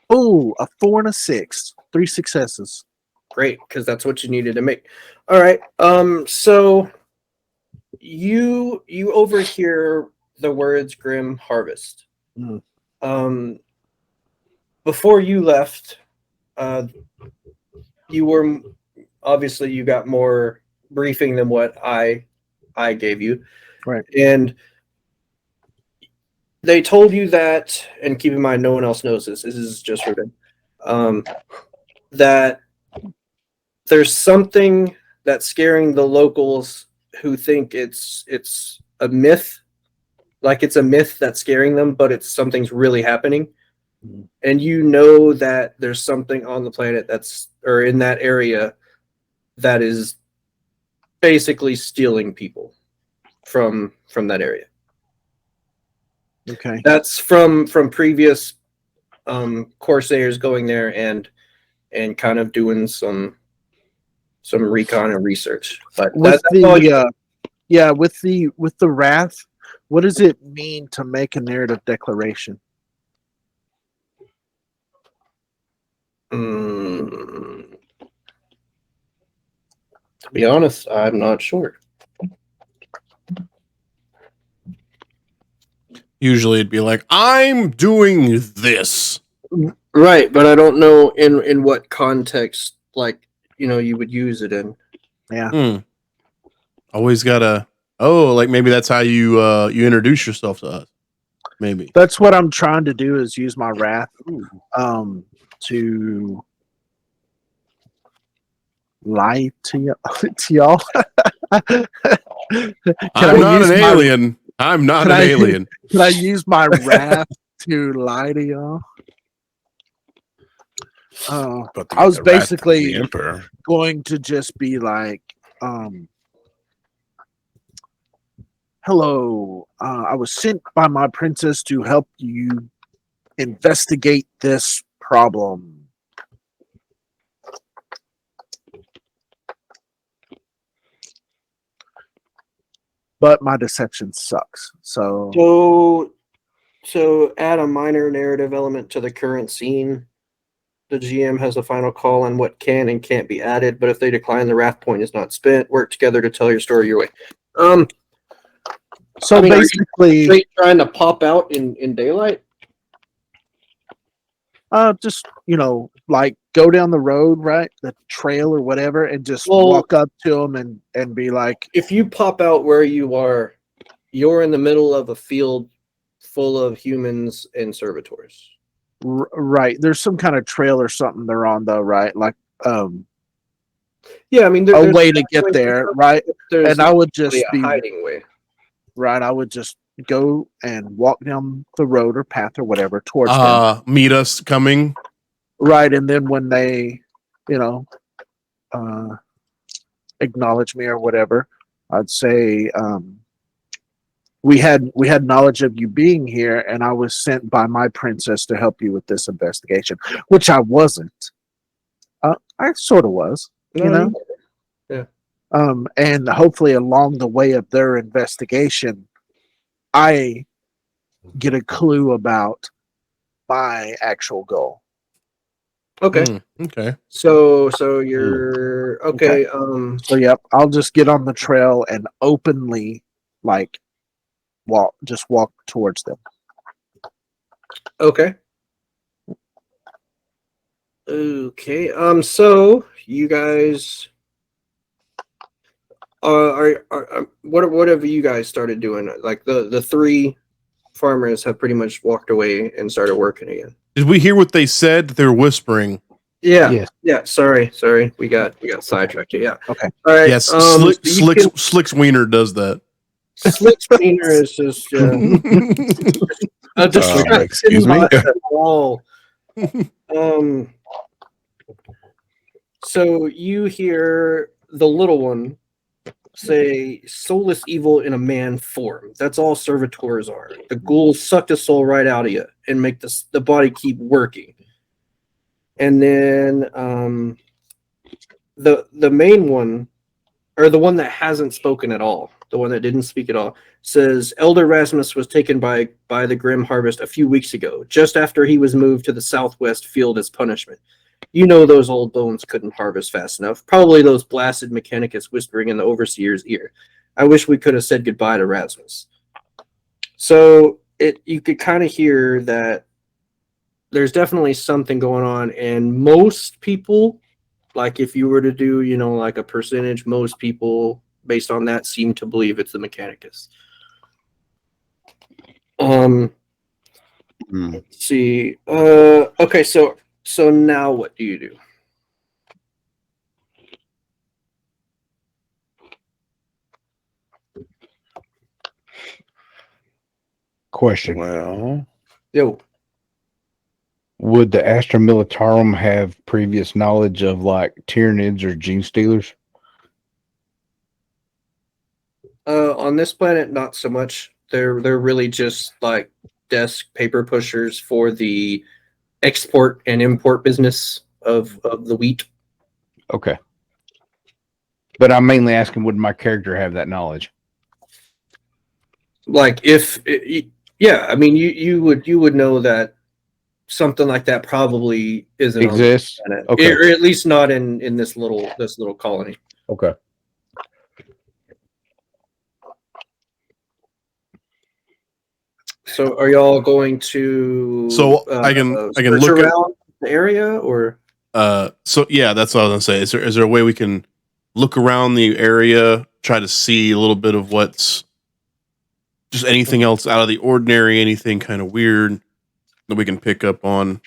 Oh, a 4 and a 6. 3 successes. Great, because that's what you needed to make. All right. So you overhear the words "Grim Harvest." Mm. Before you left, you were obviously you got more briefing than what I gave you, Right? And they told you that, and keep in mind, no one else knows this. This is just for them. That there's something that's scaring the locals who think it's a myth, like it's a myth that's scaring them, but it's something's really happening. Mhm. And you know that there's something on the planet or in that area that is basically stealing people from that area. Okay. That's from previous Corsairs going there and kind of doing some recon and research. But With that's all you with the wrath, what does it mean to make a narrative declaration? To be honest, I'm not sure. Usually it'd be like, I'm doing this. Right, but I don't know in what context, like, you would use it in. Yeah. Always gotta, like maybe that's how you introduce yourself to us. Maybe. That's what I'm trying to do, is use my wrath to lie to y'all. I'm not an alien. I'm not an alien. Can I use my wrath to lie to y'all? But I was the wrath of basically the emperor. going to just be like, hello, I was sent by my princess to help you investigate this problem. But my deception sucks. So add a minor narrative element to the current scene. The GM has a final call on what can and can't be added, but if they decline, the wrath point is not spent. Work together to tell your story your way. So basically, are you trying to pop out in daylight? just like go down the road, right, the trail or whatever, and just walk up to them and be like, if you pop out where you are, you're in the middle of a field full of humans and servitors. Right. There's some kind of trail or something they're on, though, right? Like, yeah, I mean, a way to get there, right? And I would just a be hiding way, right? I would just go and walk down the road or path or whatever towards them. Meet us coming. Right. And then when they, acknowledge me or whatever, I'd say, we had knowledge of you being here, and I was sent by my princess to help you with this investigation, which I wasn't. I sort of was, Yeah. And hopefully along the way of their investigation, I get a clue about my actual goal. Okay. Okay. So you're okay. So yep, I'll just get on the trail and openly walk towards them. Okay. So you guys what have you guys started doing? Like the 3 farmers have pretty much walked away and started working again. Did we hear what they said? They were whispering. Yeah. Yes. Yeah. Sorry. We got sidetracked. Yeah. Okay. All right. Yes, so you can- Slick's wiener does that. Slick's wiener is just a distraction excuse me? not at all. So you hear the little one say, "Soulless evil in a man form." That's all servitors are. The ghouls suck the soul right out of you and make the body keep working. And then the main one, or the one that hasn't spoken at all, the one that didn't speak at all, says Elder Rasmus was taken by the Grim Harvest a few weeks ago, just after he was moved to the southwest field as punishment. You know those old bones couldn't harvest fast enough. Probably those blasted Mechanicus whispering in the overseer's ear. I wish we could have said goodbye to Rasmus. So you could kind of hear that there's definitely something going on, and most people, like if you were to do, like a percentage, most people based on that seem to believe it's the Mechanicus. Let's see. Okay, so now what do you do? Question. Well, Yo. Would the Astra Militarum have previous knowledge of like Tyranids or Gene Stealers? On this planet, not so much. They're really just like desk paper pushers for the export and import business of the wheat. Okay. But I'm mainly asking, would my character have that knowledge? Like yeah, I mean you would know that something like that probably isn't Exists? on the planet. Okay. Or at least not in this little colony. Okay. So are y'all going to I can search look at around the area, or so yeah, that's what I was gonna say. Is there a way we can look around the area, try to see a little bit of what's just anything else out of the ordinary, anything kind of weird that we can pick up on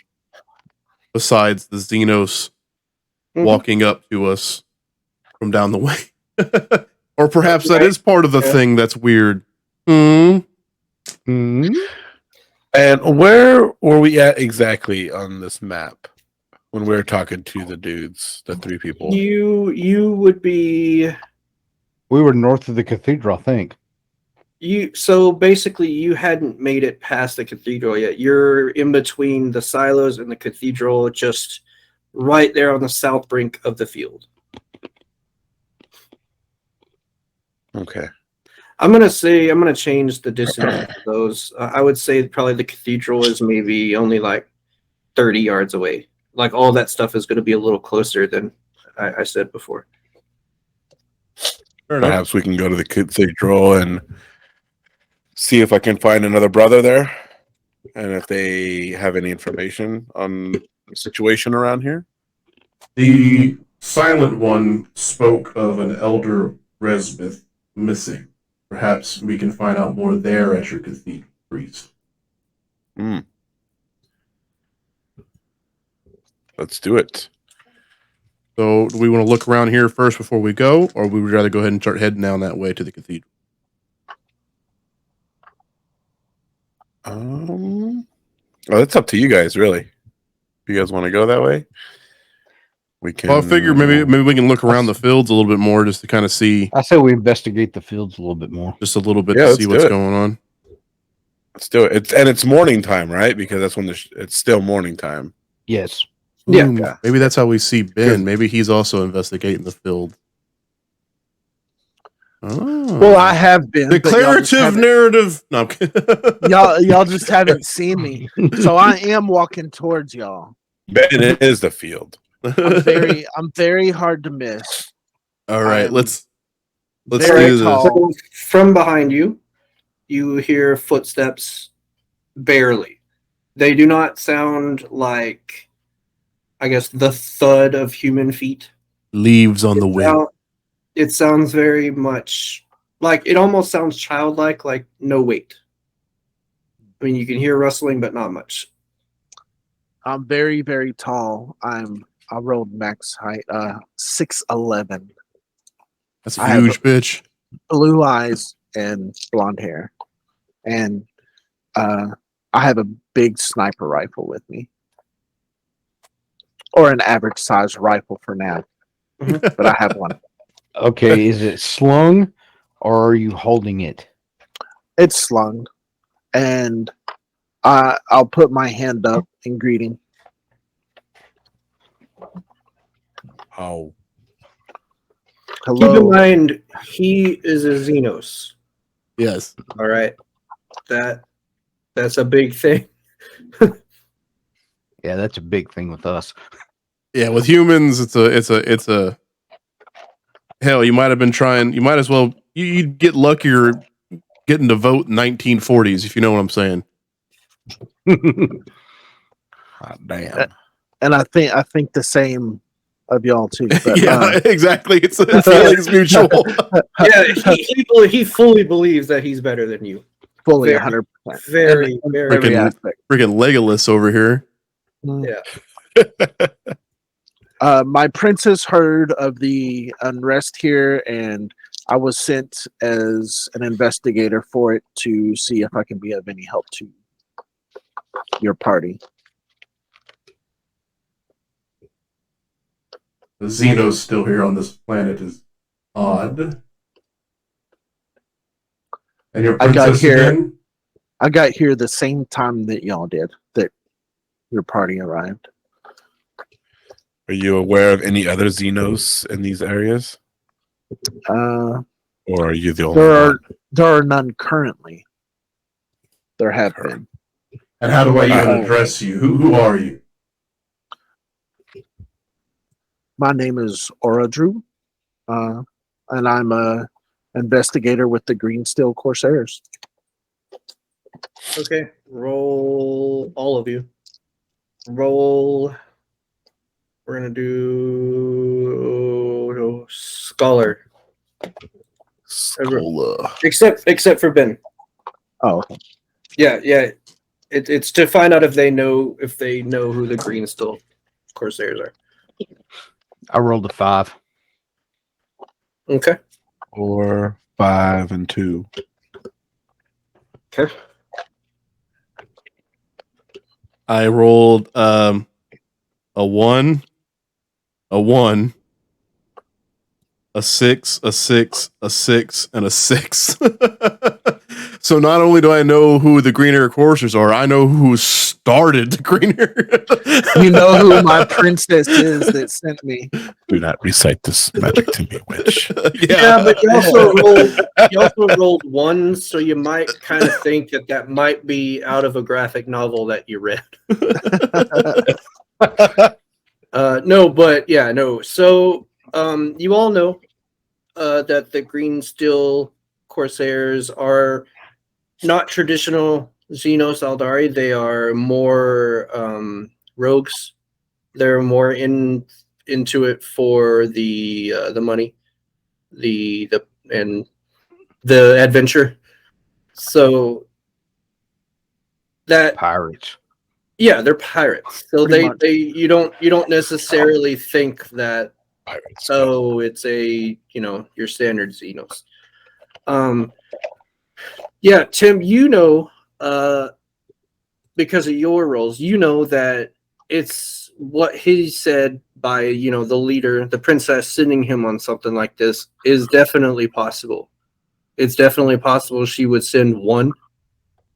besides the Xenos walking up to us from down the way? Or perhaps that is part of the thing that's weird. and where were we at exactly on this map when we were talking to the dudes, the three people? You would be. We were north of the cathedral, I think. So basically you hadn't made it past the cathedral yet. You're in between the silos and the cathedral, just right there on the south brink of the field. Okay. I'm gonna change the distance of those. I would say probably the cathedral is maybe only like 30 yards away. Like all that stuff is going to be a little closer than I said before. Perhaps we can go to the cathedral and see if I can find another brother there, and if they have any information on the situation around here. The Silent One spoke of an elder Resmith missing. Perhaps we can find out more there at your cathedral, priest. Let's do it. So, do we want to look around here first before we go, or we would rather go ahead and start heading down that way to the cathedral? Well, it's up to you guys, really. If you guys want to go that way, we can. Well, I figure maybe we can look around the fields a little bit more just to kind of see. I say we investigate the fields a little bit more. Just a little bit to see what's going on. Let's do it. It's morning time, right? Because that's when it's still morning time. Yes. Yeah. Maybe that's how we see Ben. Maybe he's also investigating the field. Oh. Well, I have been. Declarative narrative. No, I'm kidding. y'all just haven't seen me. So I am walking towards y'all. Ben is the field. I'm very hard to miss. All right, let's do this. So from behind you, you hear footsteps barely. They do not sound like, I guess, the thud of human feet. Leaves on the wind. It sounds very much like, it almost sounds childlike, like no weight. I mean, you can hear rustling, but not much. I'm very, very tall. I'm I rolled max height, 6'11", That's a I have huge bitch. blue eyes and blonde hair, and I have a big sniper rifle with me, or an average size rifle for now, but I have one. Okay, is it slung or are you holding it? It's slung, and I'll put my hand up in greeting. Oh, Keep in Hello. mind, he is a Xenos. Yes. All right, that's a big thing. Yeah, that's a big thing with us. Yeah, with humans, it's a hell. You might have been trying. You might as well. You'd get luckier getting to vote 1940s, if you know what I'm saying. hot damn. And I think the same of y'all too. But, Yeah, exactly. It's feelings mutual. Yeah, he fully believes that he's better than you. fully Very- 100%. Very, In very. every Freaking- aspect. Freaking Legolas over here. Yeah. My princess heard of the unrest here, and I was sent as an investigator for it to see if I can be of any help to your party. The Xenos still here on this planet is odd. And your I got princess here- again? I got here the same time that y'all did, that your party arrived. Are you aware of any other Xenos in these areas? Uh, Or are you the only there one? are none currently. There have been. And how do I even Uh-oh. address you? Who are you? My name is Oradru, and I'm a investigator with the Greensteel Corsairs. Okay, roll all of you. Roll. We're gonna do scholar, Skola. except for Ben. Oh, Yeah. It's to find out if they know who the Greensteel Corsairs are. I rolled a 5. Okay. 4, 5, and 2. Okay. I rolled a 1, a 1, a 6, a 6, a 6, and a 6. So not only do I know who the Green Air Coursers are, I know who started the Green Air. you know who my princess is that sent me. Do not recite this magic to me, witch. Yeah, but you also rolled 1, so you might kind of think that might be out of a graphic novel that you read. No, but yeah, no. So you all know that the Greensteel Corsairs are not traditional Xenos Aldari. They are more rogues. They're more into it for the money, the adventure. So that Pirates. yeah, they're pirates. So Pretty much. you don't necessarily think that Pirates. it's a your standard Xenos. Yeah, Tim, because of your roles, that it's what he said by the leader, the princess, sending him on something like this is definitely possible. It's definitely possible she would send one.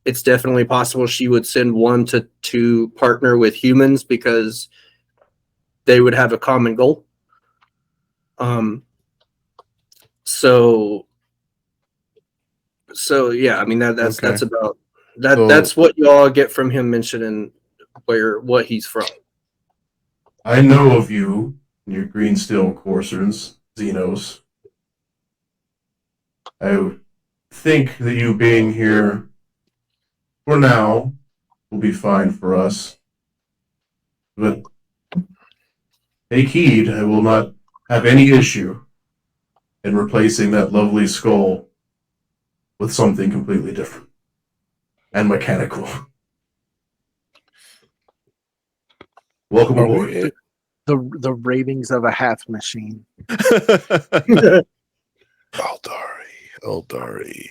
It's definitely possible she would send one to partner with humans because they would have a common goal. So yeah, I mean that's about that. So- that's what you all get from him mentioning what he's from. I know of you and your Greensteel Corsairs, Xenos. I think that you being here for now will be fine for us. But take heed, I will not have any issue in replacing that lovely skull with something completely different and mechanical. Welcome Are aboard. we, the ravings of a half machine. Eldari.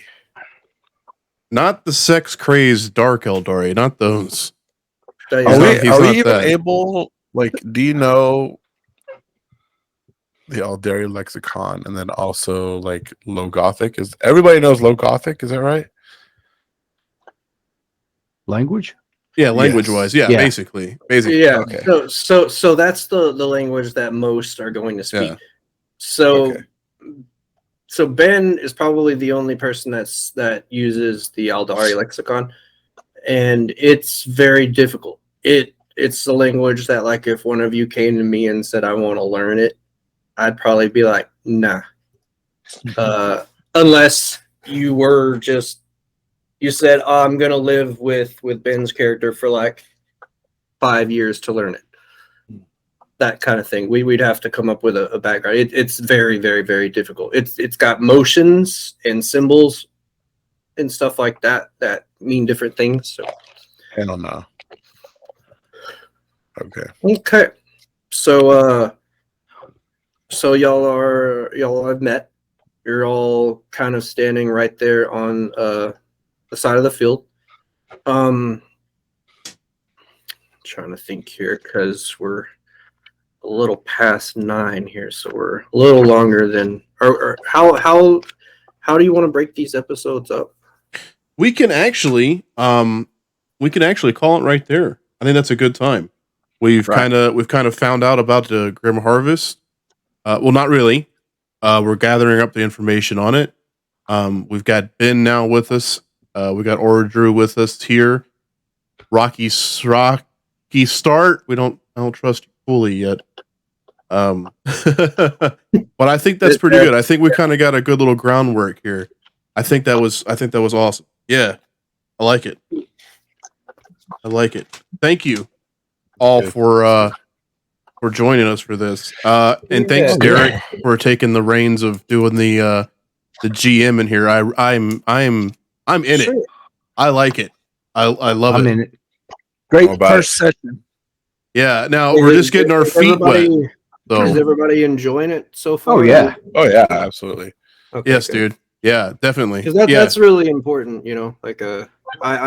Not the sex crazed dark Eldari, not those. Tell you Are what, we, he's are we not even that. able, like, do you know the Eldari lexicon and then also like Low Gothic? Is everybody knows Low Gothic? Is that right? Language? Yeah, language wise. Yeah, Yeah. basically. yeah. Okay. So that's the language that most are going to speak. Yeah. So Okay. so Ben is probably the only person that uses the Aldari lexicon, and it's very difficult. It's a language that, like, if one of you came to me and said I want to learn it, I'd probably be like, nah. Unless you were just, you said, oh, I'm gonna live with Ben's character for like 5 years to learn it. That kind of thing. We'd have to come up with a background. It's very, very, very difficult. It's got motions and symbols and stuff like that mean different things. So Hell no. Okay. okay. So y'all have met. You're all kind of standing right there on the side of the field. Trying to think here because we're a little past 9 here, so we're a little longer than. Or how do you want to break these episodes up? We can actually call it right there. I think that's a good time. We've kind of found out about the Grim Harvest. Well, not really. We're gathering up the information on it. We've got Ben now with us. We got Aura Drew with us here. Rocky Start. I don't trust you fully yet. But I think that's pretty good. I think we kind of got a good little groundwork here. I think that was awesome. Yeah. I like it. Thank you all for joining us for this. And thanks, Derek, for taking the reins of doing the GM in here. I'm in it. I like it. I love it. I'm in it. Great first session. Yeah. Now we're just getting our feet wet. So. Is everybody enjoying it so far? Oh yeah. Oh yeah, absolutely. Okay, yes, good. dude. Yeah, definitely. Because that's really important, you know. Like I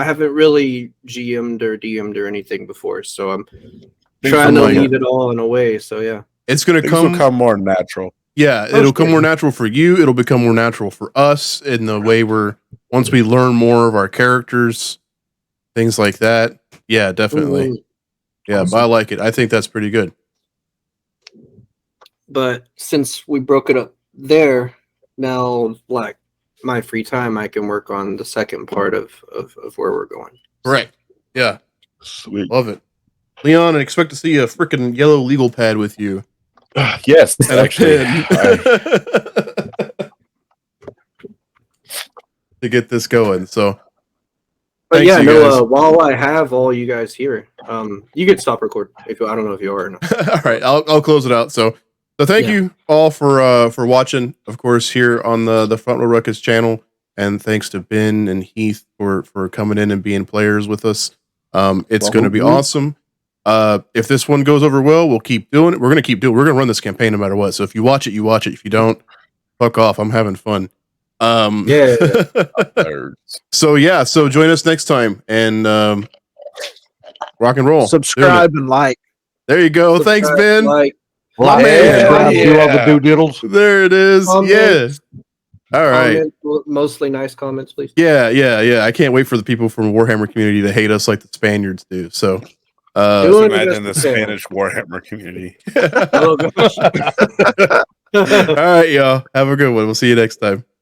haven't really GM'd or DM'd or anything before, so I'm trying to leave it all in a way. So yeah, it's gonna come more natural. Yeah, it'll come more natural for you. It'll become more natural for us in the way once we learn more of our characters, things like that. Yeah, definitely. Mm-hmm. Yeah, awesome. But I like it. I think that's pretty good. But since we broke it up there, now like my free time, I can work on the second part of where we're going. Right. Yeah. Sweet. Love it. Leon, I expect to see a freaking yellow legal pad with you. Yes, and actually. To get this going. So but yeah, no, while I have all you guys here, you can stop recording if I don't know if you are or not. All right, I'll close it out. So thank you all for watching, of course, here on the Front Row Ruckus channel, and thanks to Ben and Heath for coming in and being players with us. It's going to be awesome. If this one goes over well, we'll keep doing it. We're going to keep doing it. We're going to run this campaign no matter what. So if you watch it, you watch it. If you don't, fuck off. I'm having fun. So join us next time and rock and roll. Subscribe and like. There you go. Thanks, Ben. Do all the doodles. There it is. Comments. Yeah. All right. Mostly nice comments, please. Yeah. I can't wait for the people from Warhammer community to hate us like the Spaniards do. So imagine the Spanish Warhammer community. All right, y'all. Have a good one. We'll see you next time.